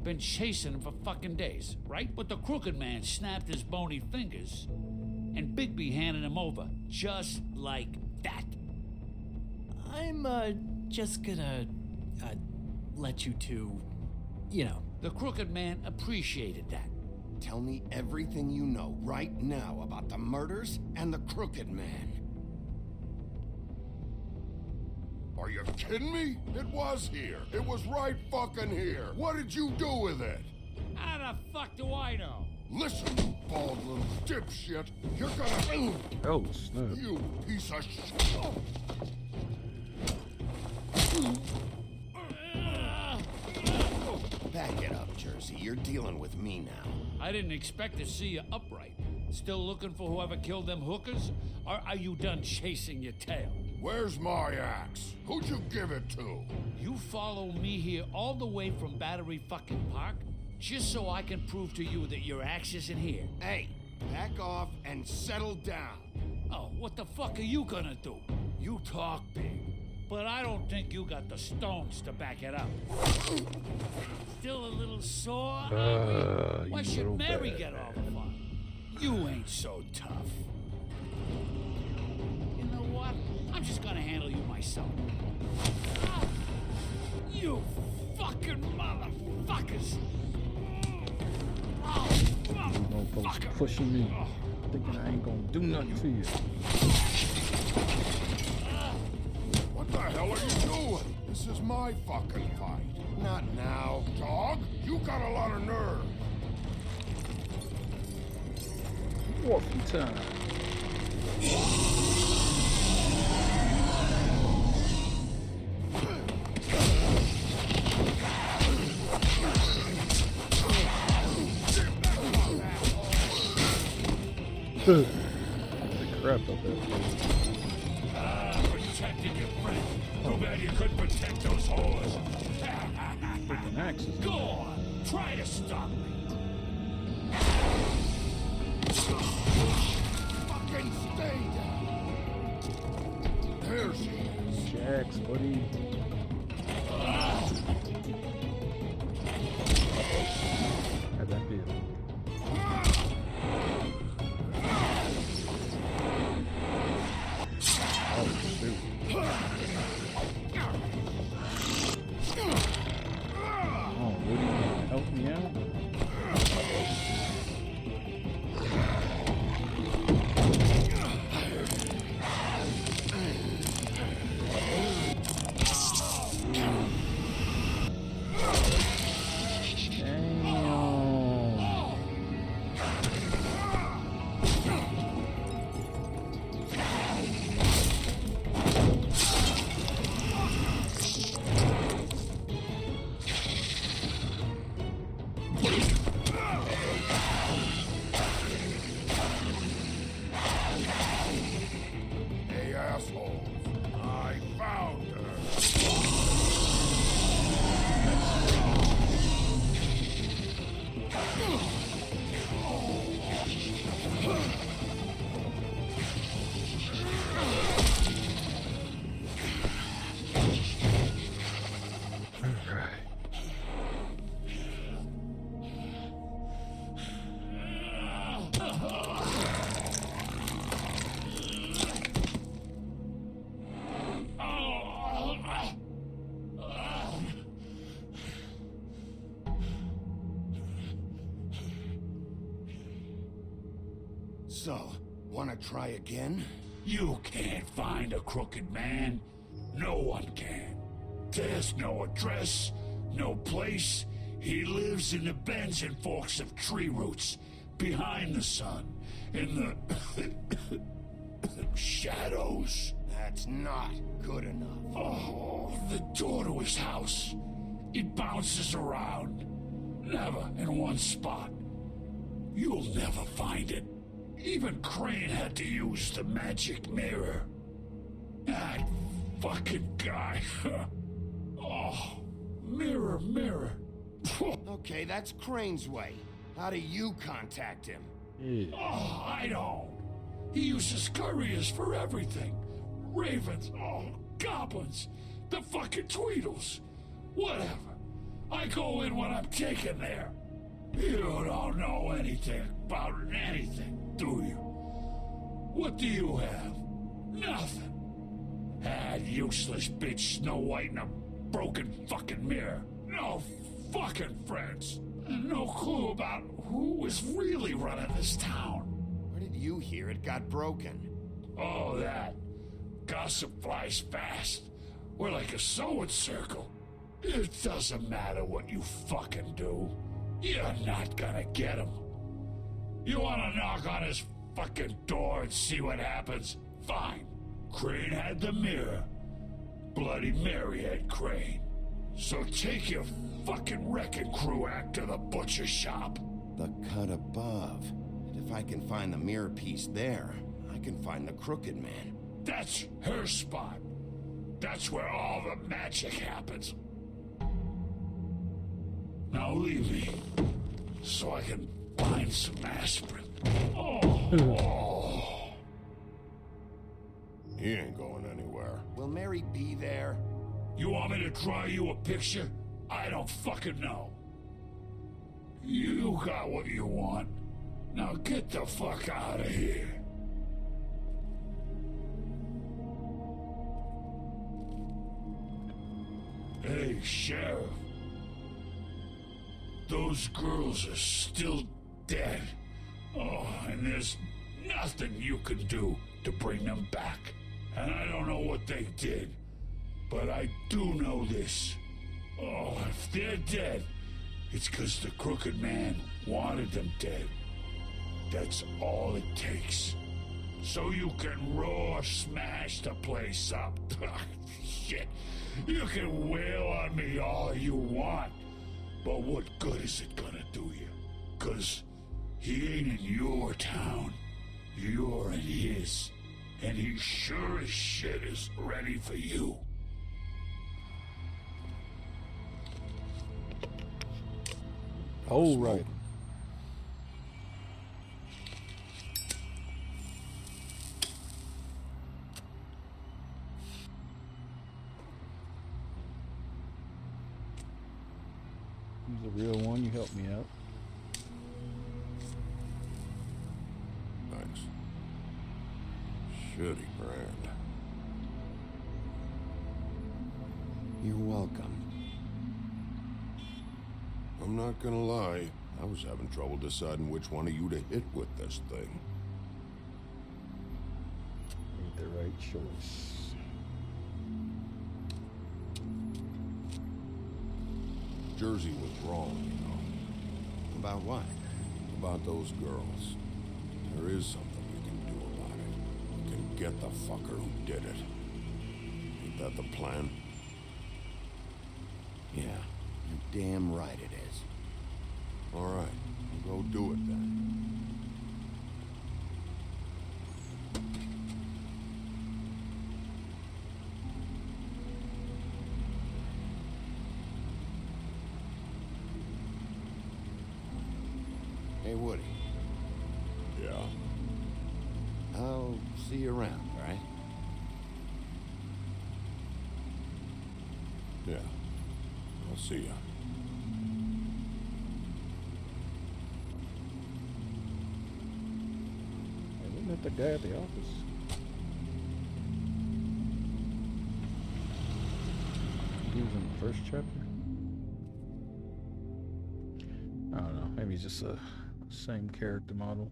Been chasing him for fucking days, right? But the Crooked Man snapped his bony fingers, and Bigby handed him over, just like that. I'm, just gonna, let you two, you know. The Crooked Man appreciated that. Tell me everything you know right now about the murders and the Crooked Man. Are you kidding me? It was here. It was right fucking here. What did you do with it? How the fuck do I know? Listen, you bald little dipshit. You're gonna... Oh, snap. You piece of shit. Back it up, Jersey. You're dealing with me now. I didn't expect to see you upright. Still looking for whoever killed them hookers? Or are you done chasing your tail? Where's my axe? Who'd you give it to? You follow me here all the way from Battery fucking Park just so I can prove to you that your axe isn't here. Hey, back off and settle down. Oh, what the fuck are you gonna do? You talk big, but I don't think you got the stones to back it up. Still a little sore? Why should Mary get all the fun? You ain't so tough. You know what? I'm just gonna handle you myself. Ah, you fucking motherfuckers! Oh, You motherfuckers pushing me, thinking I ain't gonna do nothing to you. What the hell are you doing? This is my fucking fight. Not now. Dog, you got a lot of nerve. Walking time. The crap up there. Protecting your friend. Too bad you couldn't protect those whores. Freaking axes. Go on, try to stop me. Fucking stay down. There she is. Jax, buddy. How'd that feel? Oh, shoot. Oh, Woody, you wanna help me out? Hey, assholes. I found her. So, wanna try again? You can't find a Crooked Man. No one can. There's no address, no place. He lives in the bends and forks of tree roots, behind the sun, in the shadows. That's not good enough. Oh, the door to his house. It bounces around. Never in one spot. You'll never find it. Even Crane had to use the magic mirror. That fucking guy. Oh, mirror, mirror. Okay, that's Crane's way. How do you contact him? Yeah. Oh, I know. He uses couriers for everything. Ravens, goblins, the fucking Tweedles. Whatever. I go in when I'm taken there. You don't know anything about anything, do you? What do you have? Nothing. That useless bitch Snow White and a broken fucking mirror. No fucking friends. And no clue about who was really running this town. Where did you hear it got broken? Oh, that. Gossip flies fast. We're like a sewing circle. It doesn't matter what you fucking do. You're not gonna get him. You wanna knock on his fucking door and see what happens? Fine. Crane had the mirror. Bloody Mary had Crane. So take your fucking wrecking crew act to the butcher shop. The cut above. And if I can find the mirror piece there, I can find the Crooked Man. That's her spot. That's where all the magic happens. Now leave me, so I can find some aspirin. Oh. He ain't going anywhere. Will Mary be there? You want me to draw you a picture? I don't fucking know. You got what you want. Now get the fuck out of here. Hey, Sheriff. Those girls are still dead. Oh, and there's nothing you can do to bring them back. And I don't know what they did, but I do know this. Oh, if they're dead, it's because the Crooked Man wanted them dead. That's all it takes. So you can raw smash the place up. Shit. You can wail on me all you want. But what good is it gonna do you? 'Cause he ain't in your town. You're in his. And he sure as shit is ready for you. Oh, right. He's a real one. You helped me out. Thanks. Shitty brand. You're welcome. I'm not gonna lie. I was having trouble deciding which one of you to hit with this thing. Made the right choice. Jersey was wrong, you know. About what? About those girls. There is something we can do about it. We can get the fucker who did it. Ain't that the plan? Yeah, you're damn right it is. All right, we'll go do it then. Hey, Woody. Yeah. I'll see you around, all right? Yeah. I'll see ya. Hey, wasn't that the guy at the office? He was in the first chapter? I don't know. Maybe he's just a same character model.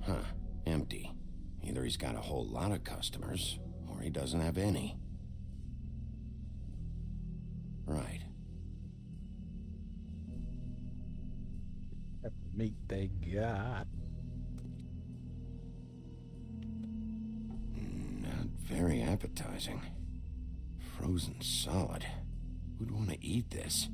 Huh. Empty. Either he's got a whole lot of customers, or he doesn't have any. Right. That meat they got. Not very appetizing. Frozen solid. Who'd want to eat this?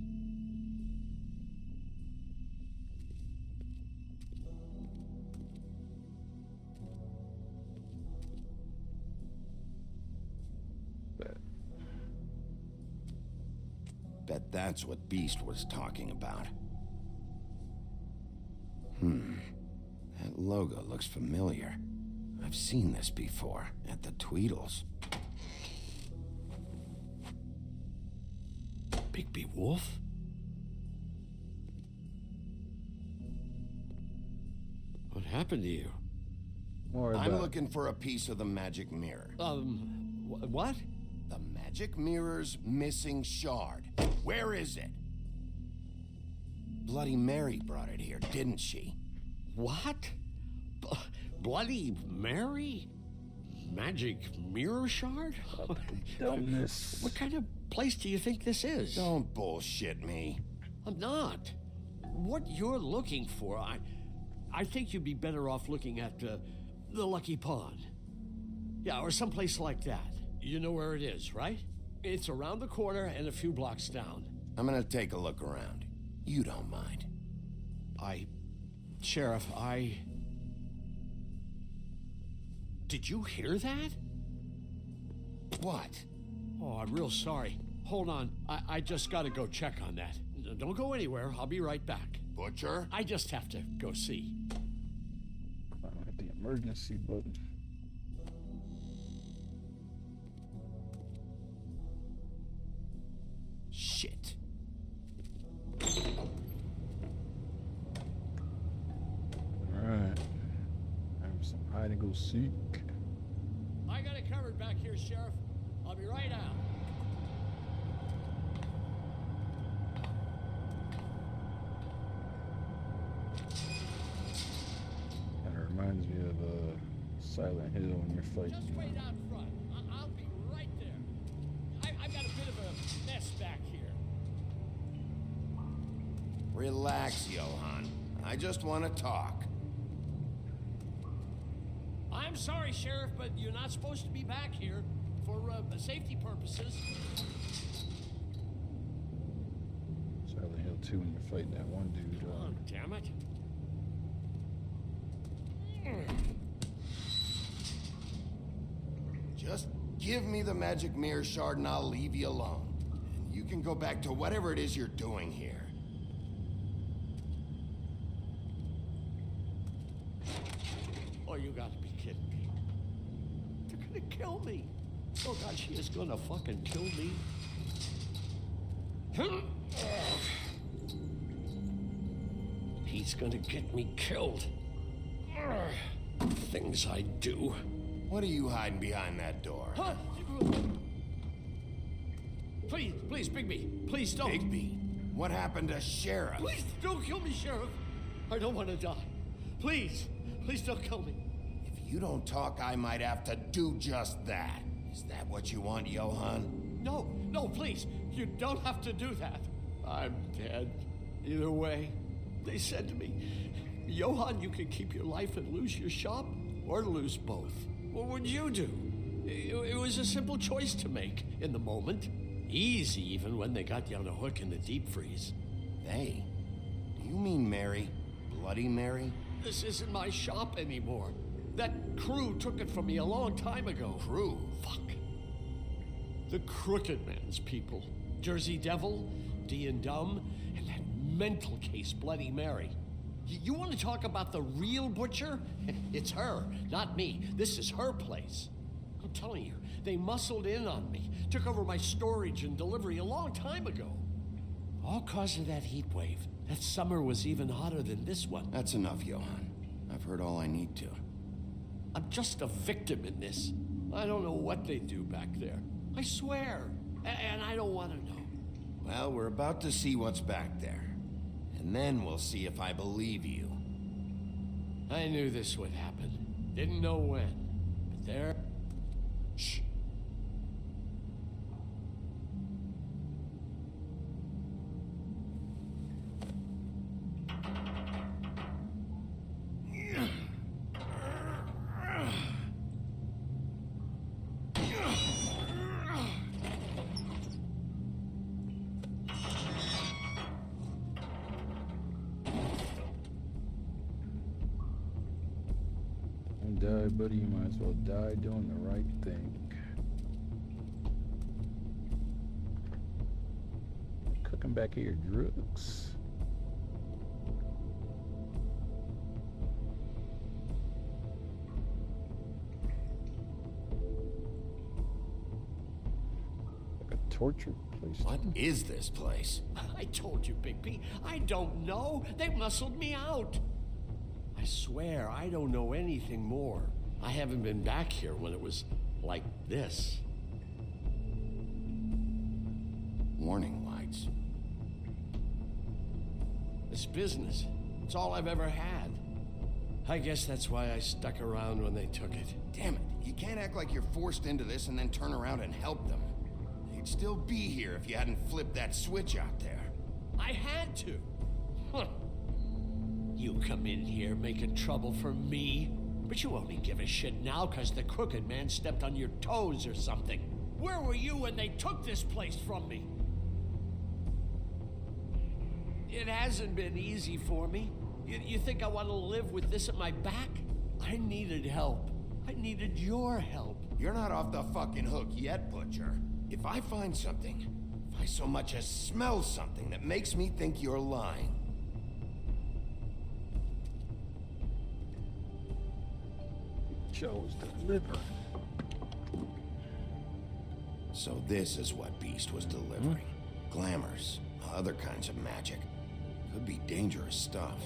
Bet that's what Beast was talking about. That logo looks familiar. I've seen this before, at the Tweedles. Bigby Wolf? What happened to you? I'm looking for a piece of the magic mirror. What? The magic mirror's missing shard. Where is it? Bloody Mary brought it here, didn't she? What? Bloody Mary? Magic mirror shard? Dumbness. What kind of place do you think this is? Don't bullshit me. I'm not. What you're looking for, I think you'd be better off looking at the Lucky Pond. Yeah, or someplace like that. You know where it is, right? It's around the corner and a few blocks down. I'm gonna take a look around. You don't mind. Sheriff, Did you hear that? What? Oh, I'm real sorry. Hold on. I just gotta go check on that. Don't go anywhere. I'll be right back. Butcher? I just have to go see. I don't hit the emergency button. Shit. Alright. Have some hide and go seek. I got it covered back here, Sheriff. I'll be right out. Kind of reminds me of Silent Hill when you're fighting. Just wait out front. I'll be right there. I've got a bit of a mess back here. Relax, Johann. I just want to talk. I'm sorry, Sheriff, but you're not supposed to be back here for safety purposes. Silent Hill 2 when you're fighting that one dude. Come on, damn it. Just give me the magic mirror shard and I'll leave you alone. And you can go back to whatever it is you're doing here. Oh, you gotta be kidding me. They're gonna kill me. Oh, God, she is gonna fucking kill me. He's gonna get me killed. Things I do. What are you hiding behind that door? Huh? Please, Bigby. Please don't. Bigby? What happened to Sheriff? Please don't kill me, Sheriff. I don't want to die. Please don't kill me. If you don't talk, I might have to do just that. Is that what you want, Johann? No, please. You don't have to do that. I'm dead. Either way, they said to me, Johann, you can keep your life and lose your shop, or lose both. What would you do? It was a simple choice to make in the moment. Easy, even when they got you on a hook in the deep freeze. They? Do you mean Mary? Bloody Mary? This isn't my shop anymore. That crew took it from me a long time ago. Crew? Fuck. The Crooked Man's people. Jersey Devil, D and Dumb, and that mental case, Bloody Mary. You want to talk about the real butcher? It's her, not me. This is her place. I'm telling you, they muscled in on me, took over my storage and delivery a long time ago. All cause of that heat wave. That summer was even hotter than this one. That's enough, Johann. I've heard all I need to. I'm just a victim in this. I don't know what they do back there. I swear. And I don't want to know. Well, we're about to see what's back there. And then we'll see if I believe you. I knew this would happen. Didn't know when. But there... Shh. die, buddy, you might as well die doing the right thing. Cooking back here, drugs. Like a torture place. What is this place? I told you, Bigby. I don't know. They muscled me out. I swear, I don't know anything more. I haven't been back here when it was like this. Warning lights. This business, it's all I've ever had. I guess that's why I stuck around when they took it. Damn it, you can't act like you're forced into this and then turn around and help them. They'd still be here if you hadn't flipped that switch out there. I had to. Huh. You come in here making trouble for me, but you only give a shit now because the Crooked Man stepped on your toes or something. Where were you when they took this place from me? It hasn't been easy for me. You think I want to live with this at my back? I needed help. I needed your help. You're not off the fucking hook yet, Butcher. If I find something, if I so much as smell something that makes me think you're lying, chose to deliver. So this is what Beast was delivering. Glamours, other kinds of magic. Could be dangerous stuff.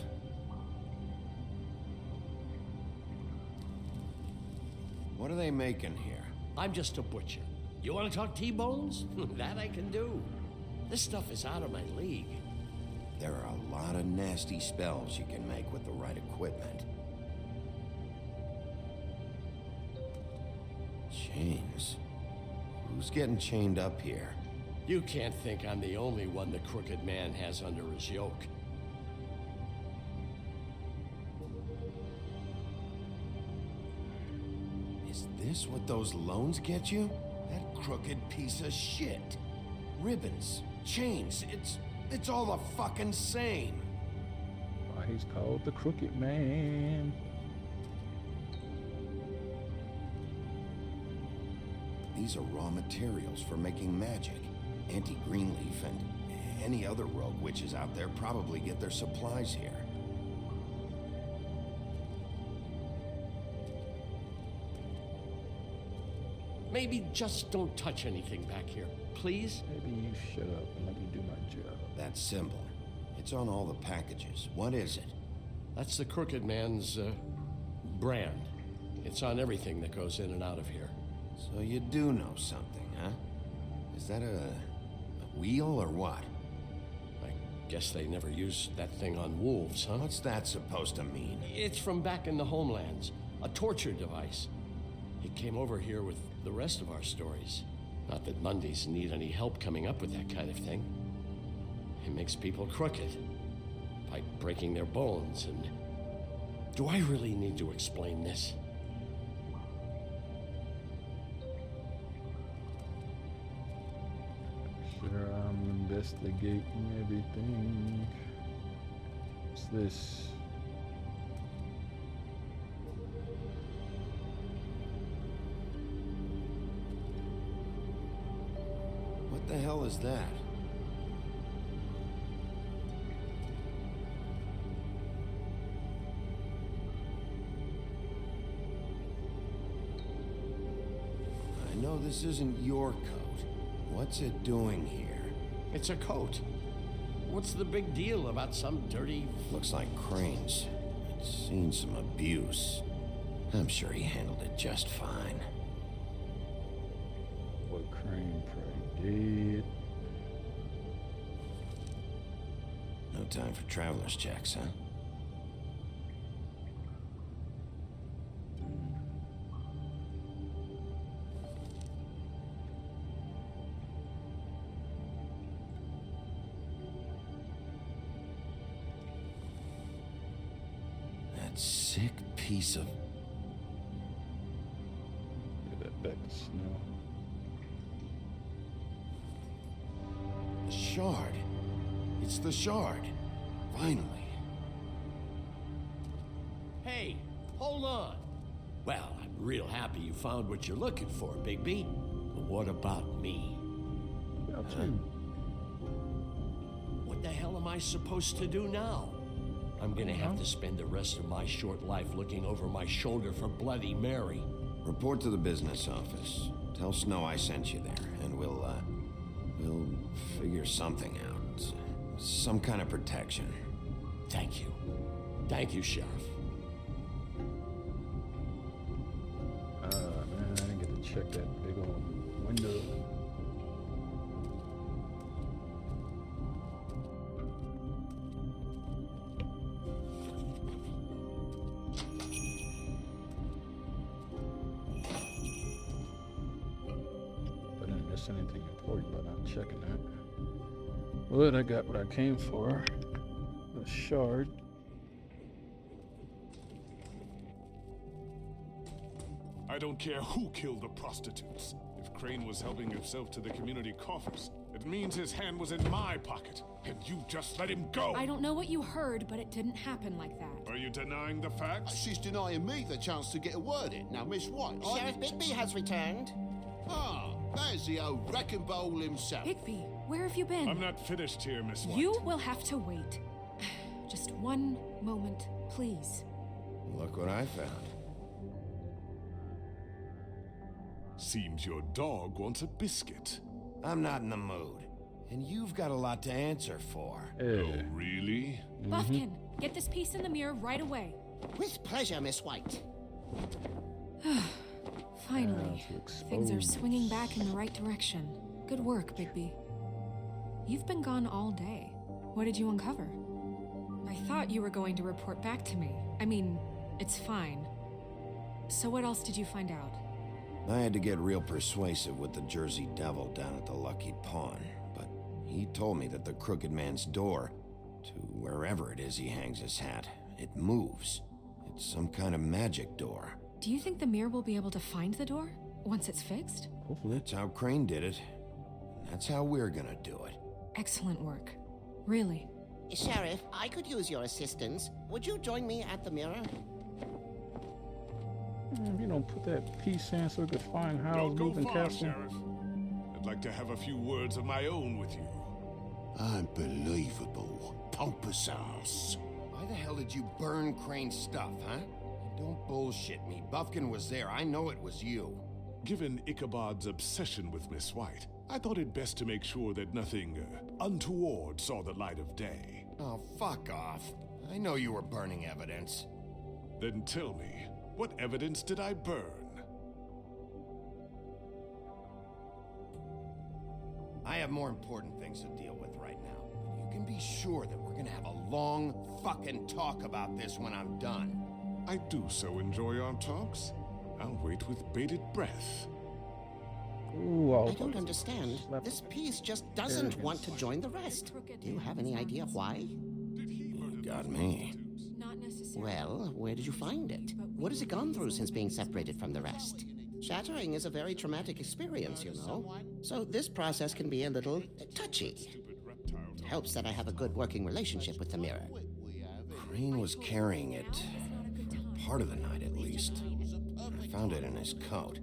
What are they making here? I'm just a butcher. You want to talk T-bones? That I can do. This stuff is out of my league. There are a lot of nasty spells you can make with the right equipment. Chains. Who's getting chained up here? You can't think I'm the only one the Crooked Man has under his yoke. Is this what those loans get you? That crooked piece of shit. Ribbons, chains, it's all the fucking same. Why he's called the Crooked Man. These are raw materials for making magic. Auntie Greenleaf and any other rogue witches out there probably get their supplies here. Maybe just don't touch anything back here, please? Maybe you shut up and let me do my job. That symbol, it's on all the packages. What is it? That's the Crooked Man's, brand. It's on everything that goes in and out of here. So you do know something, huh? Is that a wheel or what? I guess they never used that thing on wolves, huh? What's that supposed to mean? It's from back in the homelands. A torture device. It came over here with the rest of our stories. Not that Mundies need any help coming up with that kind of thing. It makes people crooked. By breaking their bones and... Do I really need to explain this? Sure, I'm investigating everything. What's this? What the hell is that? I know this isn't your coat. What's it doing here? It's a coat. What's the big deal about some dirty... Looks like Crane's. It's seen some abuse. I'm sure he handled it just fine. What Crane pray did. No time for traveler's checks, huh? That sick piece of... Look at that back of snow. The shard. It's the shard. Finally. Hey, hold on. Well, I'm real happy you found what you're looking for, Bigby. But what about me? What the hell am I supposed to do now? I'm gonna have to spend the rest of my short life looking over my shoulder for Bloody Mary. Report to the business office. Tell Snow I sent you there, and we'll figure something out. Some kind of protection. Thank you. Thank you, Sheriff. Man, I didn't get to check that big old window. I didn't miss anything important by not checking that. But I got what I came for. A shard. I don't care who killed the prostitutes. If Crane was helping himself to the community coffers, it means his hand was in my pocket, and you just let him go! I don't know what you heard, but it didn't happen like that. Are you denying the facts? She's denying me the chance to get a word in. Now, Miss White, Sheriff Bigby has returned. Ah, there's the old wrecking bowl himself. Bigby, where have you been? I'm not finished here, Miss White. You will have to wait. Just one moment, please. Look what I found. Seems your dog wants a biscuit. I'm not in the mood. And you've got a lot to answer for. Oh, really? Buffkin, get this piece in the mirror right away. With pleasure, Miss White. Finally, things are swinging back in the right direction. Good work, Bigby. You've been gone all day. What did you uncover? I thought you were going to report back to me. I mean, it's fine. So what else did you find out? I had to get real persuasive with the Jersey Devil down at the Lucky Pawn, but he told me that the Crooked Man's door, to wherever it is he hangs his hat, it moves. It's some kind of magic door. Do you think the mirror will be able to find the door once it's fixed? That's how Crane did it. And that's how we're gonna do it. Excellent work. Really. Sheriff, I could use your assistance. Would you join me at the mirror? You don't put that piece in so we could find how Don't go moving far, castle. Sheriff. I'd like to have a few words of my own with you. Unbelievable. Pompous ass. Why the hell did you burn Crane's stuff, huh? Don't bullshit me. Buffkin was there. I know it was you. Given Ichabod's obsession with Miss White, I thought it best to make sure that nothing untoward saw the light of day. Oh, fuck off. I know you were burning evidence. Then tell me, what evidence did I burn? I have more important things to deal with right now. But you can be sure that we're gonna have a long fucking talk about this when I'm done. I do so enjoy our talks. I'll wait with bated breath. Ooh, I don't understand. This piece just doesn't want to join the rest. Do you have any idea why? You got me. Not necessarily. Well, where did you find it? What has it gone through since being separated from the rest? Shattering is a very traumatic experience, you know. So this process can be a little touchy. It helps that I have a good working relationship with the mirror. Crane was carrying it for part of the night, at least. I found it in his coat.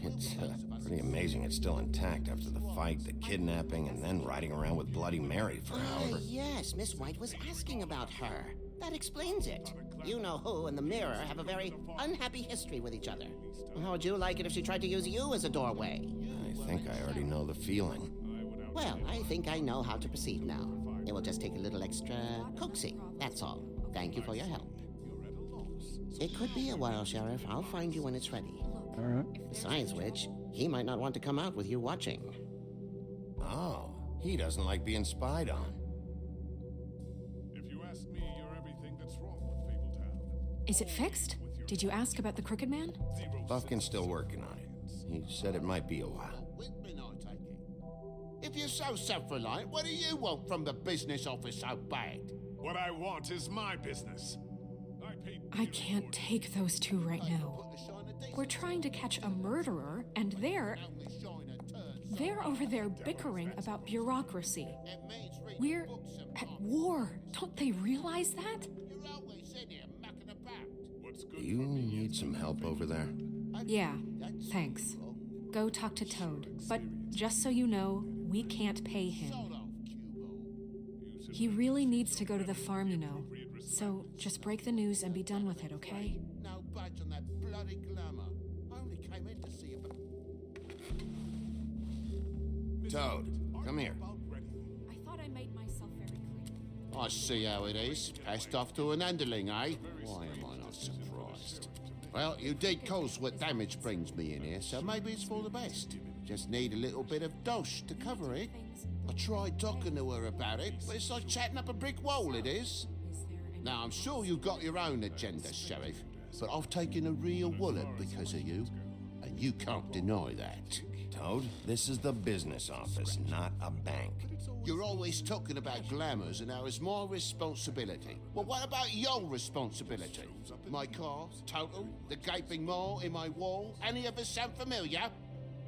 It's pretty amazing it's still intact after the fight, the kidnapping, and then riding around with Bloody Mary for however... Yes, Miss White was asking about her. That explains it. You know who and the mirror have a very unhappy history with each other. How would you like it if she tried to use you as a doorway? I think I already know the feeling. Well, I think I know how to proceed now. It will just take a little extra coaxing, that's all. Thank you for your help. It could be a while, Sheriff. I'll find you when it's ready. All right. Besides which, he might not want to come out with you watching. Oh, he doesn't like being spied on. If you ask me, you're everything that's wrong with Fabletown. Is it fixed? Did you ask about the Crooked Man? Buffkin's still working on it. He said it might be a while. If you're so self-reliant, what do you want from the business office so bad? What I want is my business. I can't take those two right now. We're trying to catch a murderer, and they're over there bickering about bureaucracy. We're at war. Don't they realize that? What Do you need some help over there? Yeah, thanks. Go talk to Toad. But just so you know, we can't pay him. He really needs to go to the farm, you know. So just break the news and be done with it, okay? No budge on that bloody glamour. I only came in to see if... Toad, come here. I thought I made myself very clear. I see how it is. Passed off to an underling, eh? Why am I not surprised? Well, you did cause what damage brings me in here, so maybe it's for the best. Just need a little bit of dosh to cover it. I tried talking to her about it, but it's like chatting up a brick wall, it is. Now, I'm sure you've got your own agenda, Sheriff, but I've taken a real wallet because of you, and you can't deny that. Toad, this is the business office, not a bank. You're always talking about glamours and how it's my responsibility. Well, what about your responsibility? My car, total, the gaping maw in my wall, any of us sound familiar?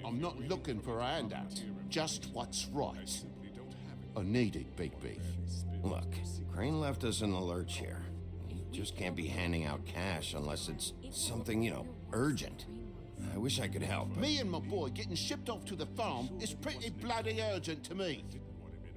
I'm not looking for a handout, just what's right. I need it, Big Beef. Look, Crane left us in the lurch here. You just can't be handing out cash unless it's something, you know, urgent. I wish I could help. But... Me and my boy getting shipped off to the farm is pretty bloody urgent to me.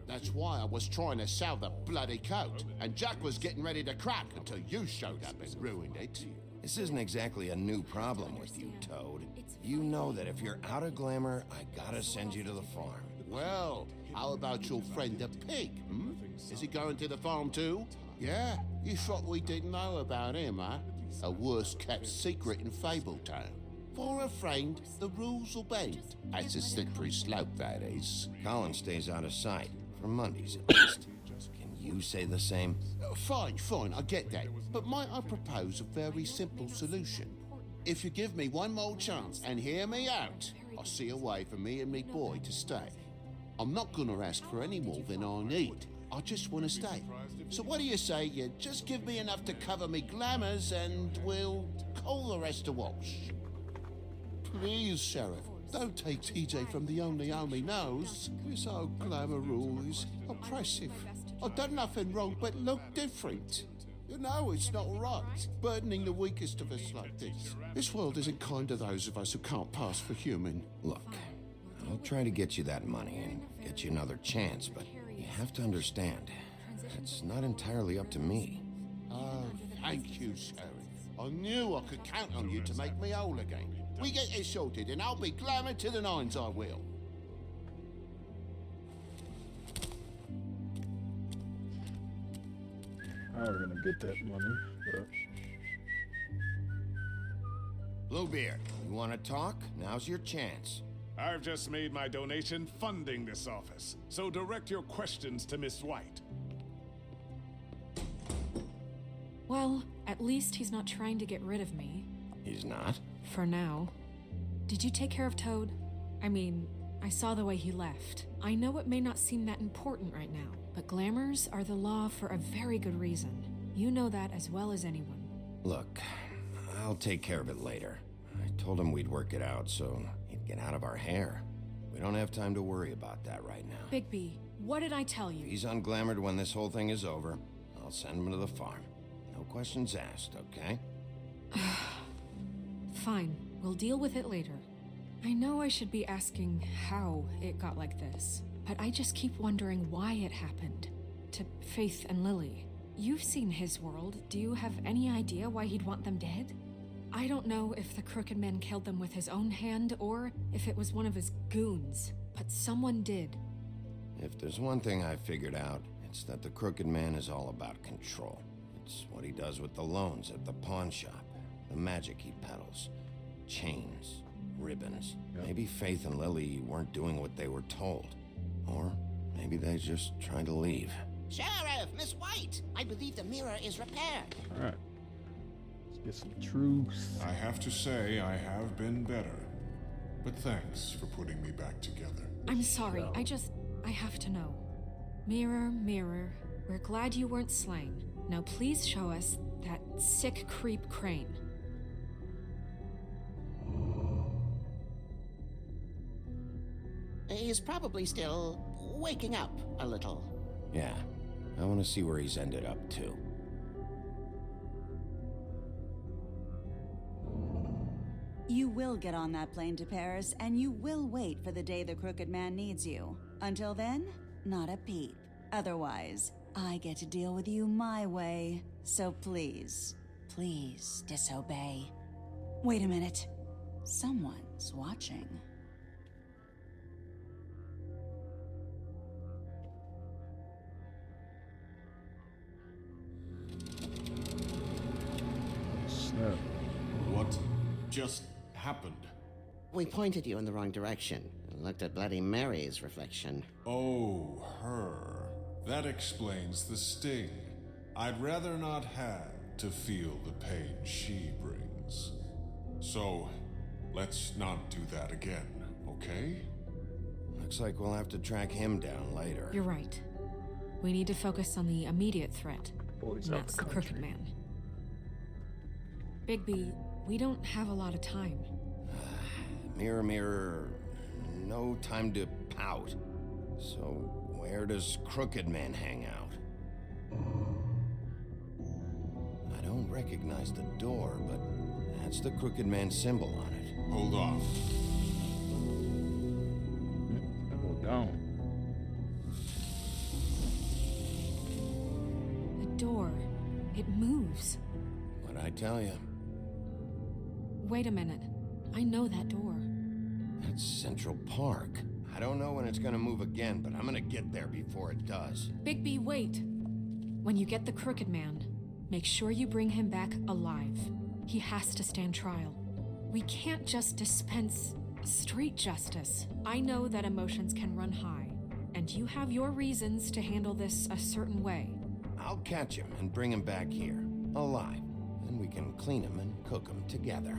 That's why I was trying to sell the bloody coat, and Jack was getting ready to crack until you showed up and ruined it. This isn't exactly a new problem with you, Toad. You know that if you're out of glamour, I gotta send you to the farm. Well, how about your friend the pig, hmm? Is he going to the farm too? Yeah? You thought we didn't know about him, huh? A worst-kept secret in Fabletown. For a friend, the rules will bend. That's a slippery slope, that is. Colin stays out of sight, for Mondays at least. Can you say the same? Fine, I get that. But might I propose a very simple solution? If you give me one more chance and hear me out, I'll see a way for me and me boy to stay. I'm not gonna ask for any more than I need. I just want to stay. So what do you say you just give me enough to cover me glamours and we'll call the rest a wash? Please, Sheriff, don't take TJ from the only home he knows. This old glamour rule is oppressive. I've done nothing wrong but look different. You know it's not right, burdening the weakest of us like this. This world isn't kind to those of us who can't pass for human. Look, I'll try to get you that money and get you another chance, but you have to understand, it's not entirely up to me. Oh, thank you, Sheriff. I knew I could count on you to make me whole again. We get it sorted and I'll be glamour to the nines, I will. How are we gonna get that money? But... Bluebeard, you wanna talk? Now's your chance. I've just made my donation funding this office, so direct your questions to Miss White. Well, at least he's not trying to get rid of me. He's not? For now. Did you take care of Toad? I mean, I saw the way he left. I know it may not seem that important right now, but glamours are the law for a very good reason. You know that as well as anyone. Look, I'll take care of it later. I told him we'd work it out, so he'd get out of our hair. We don't have time to worry about that right now. Bigby, what did I tell you? If he's unglamored when this whole thing is over, I'll send him to the farm. No questions asked, okay? Fine, we'll deal with it later. I know I should be asking how it got like this, but I just keep wondering why it happened. To Faith and Lily. You've seen his world. Do you have any idea why he'd want them dead? I don't know if the Crooked Man killed them with his own hand or if it was one of his goons, but someone did. If there's one thing I figured out, it's that the Crooked Man is all about control. It's what he does with the loans at the pawn shop, the magic he peddles, chains, ribbons. Maybe Faith and Lily weren't doing what they were told. Or maybe they just tried to leave. Sheriff, Miss White, I believe the mirror is repaired. All right. Let's get some truth. I have to say I have been better. But thanks for putting me back together. I'm sorry, I have to know. Mirror, mirror, we're glad you weren't slain. Now please show us that sick creep Crane. He's probably still waking up a little. Yeah, I want to see where he's ended up, too. You will get on that plane to Paris, and you will wait for the day the Crooked Man needs you. Until then, not a peep. Otherwise, I get to deal with you my way. So please, please disobey. Wait a minute. Someone's watching. Snap. What just happened? We pointed you in the wrong direction and looked at Bloody Mary's reflection. Oh, her. That explains the sting. I'd rather not have to feel the pain she brings. So, let's not do that again, okay? Looks like we'll have to track him down later. You're right. We need to focus on the immediate threat. Boys and out that's the the Crooked country. Man. Bigby, we don't have a lot of time. Mirror, mirror, no time to pout. So, where does Crooked Man hang out? I don't recognize the door, but that's the Crooked Man symbol on it. Hold on. Hold down. The door. It moves. What'd I tell you? Wait a minute. I know that door. That's Central Park. I don't know when it's gonna move again, but I'm gonna get there before it does. Bigby, wait. When you get the Crooked Man, make sure you bring him back alive. He has to stand trial. We can't just dispense street justice. I know that emotions can run high, and you have your reasons to handle this a certain way. I'll catch him and bring him back here, alive. Then we can clean him and cook him together.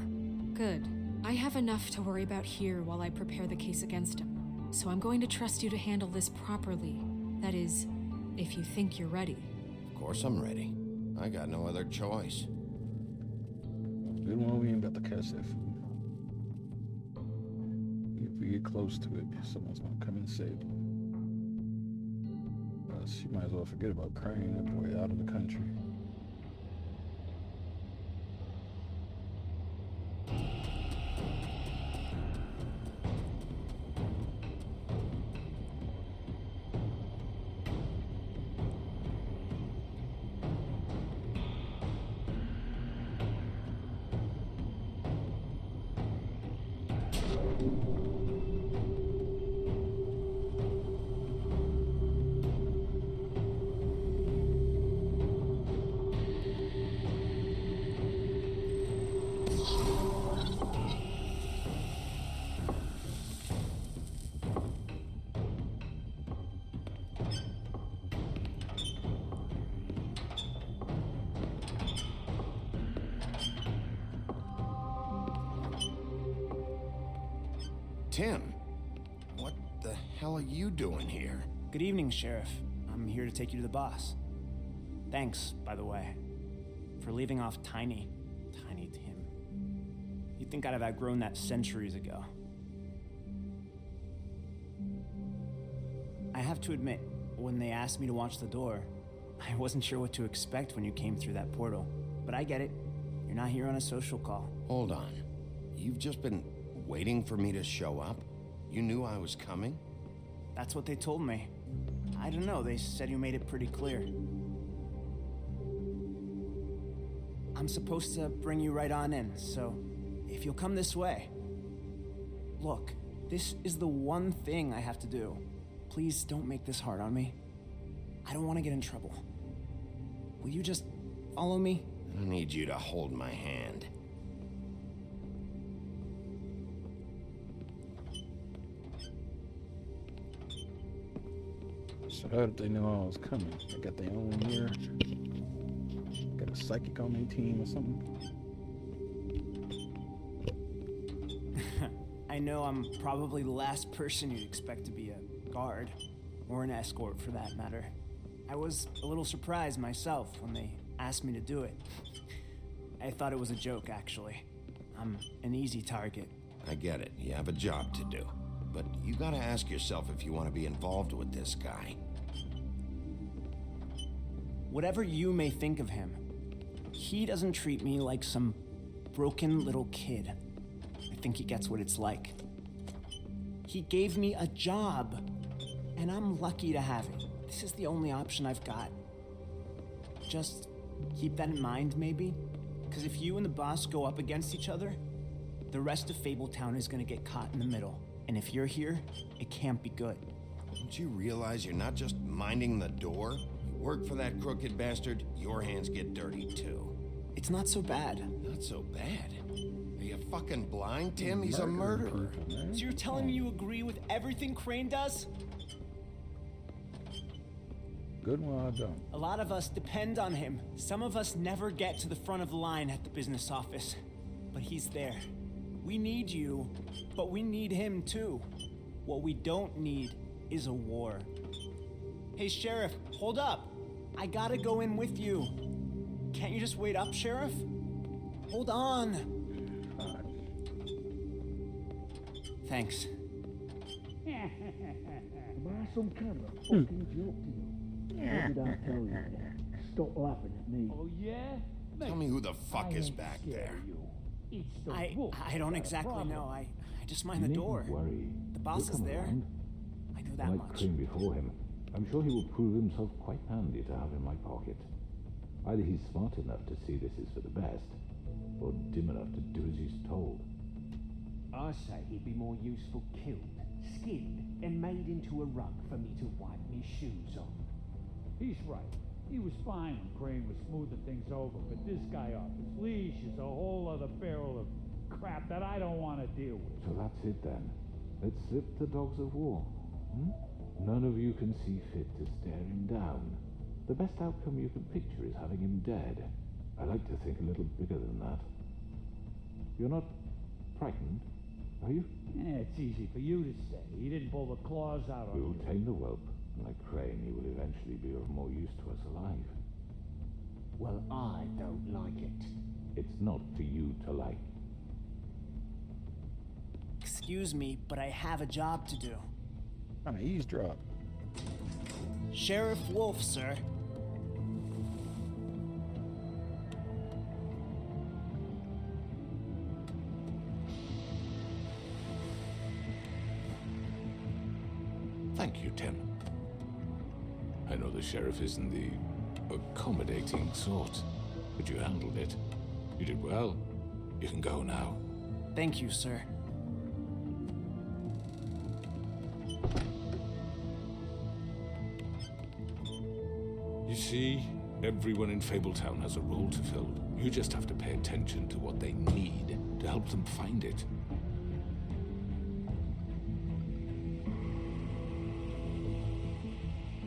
Good. I have enough to worry about here while I prepare the case against him. So I'm going to trust you to handle this properly. That is, if you think you're ready. Of course I'm ready. I got no other choice. Good one, we ain't about to catch that food. If we get close to it, someone's gonna come and save him. She might as well forget about Crane, that boy out of the country. Tim, what the hell are you doing here? Good evening, Sheriff. I'm here to take you to the boss. Thanks, by the way, for leaving off Tiny Tim. You'd think I'd have outgrown that centuries ago. I have to admit, when they asked me to watch the door, I wasn't sure what to expect when you came through that portal. But I get it. You're not here on a social call. Hold on. You've just been waiting for me to show up? You knew I was coming? That's what they told me. I don't know, they said you made it pretty clear. I'm supposed to bring you right on in, so if you'll come this way. Look, this is the one thing I have to do. Please don't make this hard on me. I don't want to get in trouble. Will you just follow me? I need you to hold my hand. So how did they know I was coming? They got their own mirror. Got a psychic on their team or something? I know I'm probably the last person you'd expect to be a guard, or an escort for that matter. I was a little surprised myself when they asked me to do it. I thought it was a joke, actually. I'm an easy target. I get it. You have a job to do. But you gotta ask yourself if you want to be involved with this guy. Whatever you may think of him, he doesn't treat me like some broken little kid. think he gets what it's like. He gave me a job, and I'm lucky to have it. This is the only option I've got. Just keep that in mind, maybe? Because if you and the boss go up against each other, the rest of Fabletown is gonna get caught in the middle. And if you're here, it can't be good. Don't you realize you're not just minding the door? You work for that crooked bastard, your hands get dirty too. It's not so bad. Not so bad? Are you fucking blind, Tim? He's a murderer. So you're telling me you agree with everything Crane does? Good one, I don't. A lot of us depend on him. Some of us never get to the front of the line at the business office. But he's there. We need you, but we need him too. What we don't need is a war. Hey, Sheriff, hold up. I gotta go in with you. Can't you just wait up, Sheriff? Hold on. Thanks. Am I some kind of fucking joke to you? What did I tell you? Stop laughing at me. Oh, yeah? Tell me who the fuck is back there. I don't exactly know. I just mind the door. Worry. The boss is there. I know that Like much. Crane before him. I'm sure he will prove himself quite handy to have in my pocket. Either he's smart enough to see this is for the best, or dim enough to do as he's told. I say he'd be more useful killed, skinned, and made into a rug for me to wipe me shoes on. He's right. He was fine when Crane was smoothing things over, but this guy off his leash is a whole other barrel of crap that I don't want to deal with. So that's it then. Let's slip the dogs of war. None of you can see fit to stare him down. The best outcome you can picture is having him dead. I like to think a little bigger than that. You're not frightened, are you? Yeah, it's easy for you to say. He didn't pull the claws out on We will you. tame the whelp. Like Crane, he will eventually be of more use to us alive. Well, I don't like it. It's not for you to like. Excuse me, but I have a job to do. I'm gonna eavesdrop. Sheriff Wolf, sir. Thank you, Tim. I know the sheriff isn't the accommodating sort, but you handled it. You did well. You can go now. Thank you, sir. You see, everyone in Fabletown has a role to fill. You just have to pay attention to what they need to help them find it.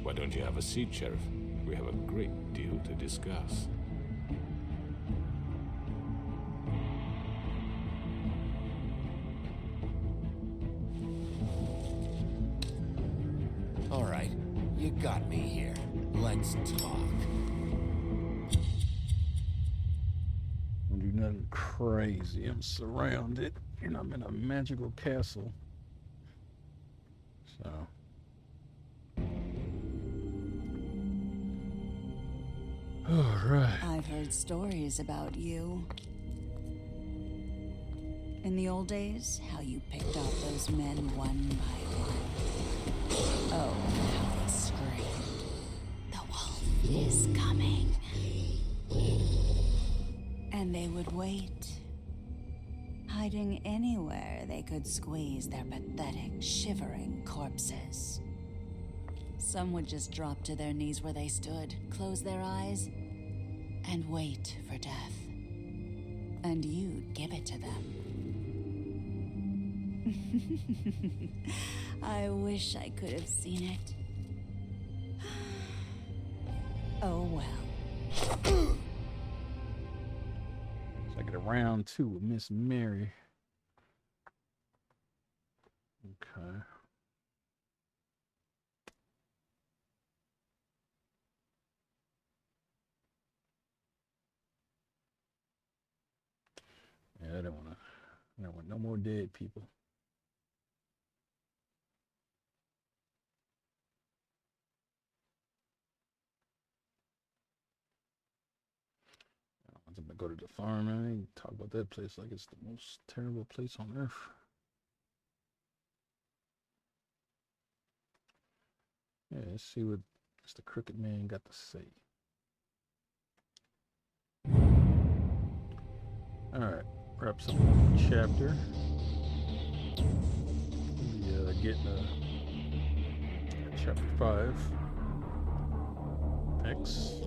Why don't you have a seat, Sheriff? We have a great deal to discuss. All right, you got me here. Let's talk. Don't do nothing crazy. I'm surrounded, and I'm in a magical castle. So. All right. I've heard stories about you. In the old days, how you picked off those men one by one. Oh, how they screamed. The wolf is coming. And they would wait, hiding anywhere they could squeeze their pathetic, shivering corpses. Some would just drop to their knees where they stood, close their eyes, and wait for death. And you'd give it to them. I wish I could have seen it. Oh well. So I get a round 2 with Miss Mary. Okay. Yeah, I don't want no more dead people. I'm gonna go to the farm, man. And talk about that place like it's the most terrible place on earth. Yeah, let's see what Mr. Crooked Man got to say. Alright, wraps up the chapter. We get chapter 5. Next.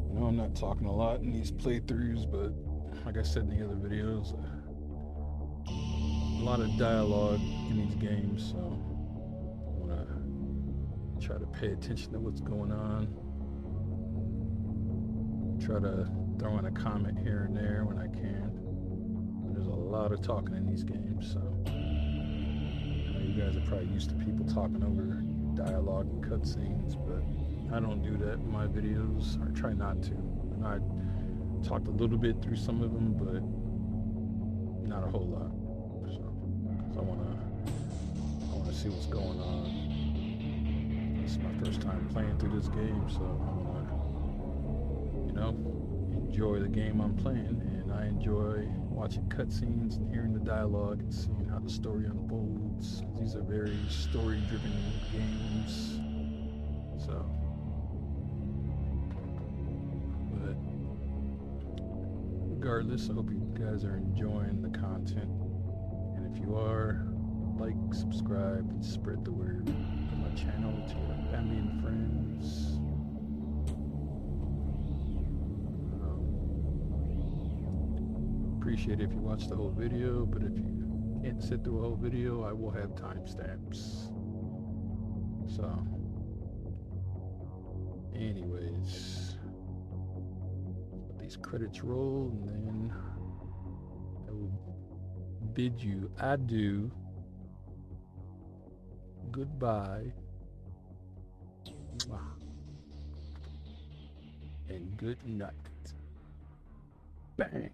I know I'm not talking a lot in these playthroughs, but like I said in the other videos, a lot of dialogue in these games, so I want to try to pay attention to what's going on. Try to throw in a comment here and there when I can. There's a lot of talking in these games, so I know you guys are probably used to people talking over dialogue and cutscenes, but I don't do that in my videos, or try not to. And I talked a little bit through some of them, but not a whole lot. So, 'cause I wanna see what's going on. This is my first time playing through this game, so I wanna, enjoy the game I'm playing, and I enjoy watching cutscenes and hearing the dialogue and seeing how the story unfolds. These are very story-driven games, so. But regardless, I hope you guys are enjoying the content, and if you are, like, subscribe, and spread the word of my channel to your family and friends. Appreciate it if you watch the whole video, but if you can't sit through a whole video, I will have timestamps. So, anyways, let these credits roll, and then I will bid you adieu, goodbye, and good night. Bang.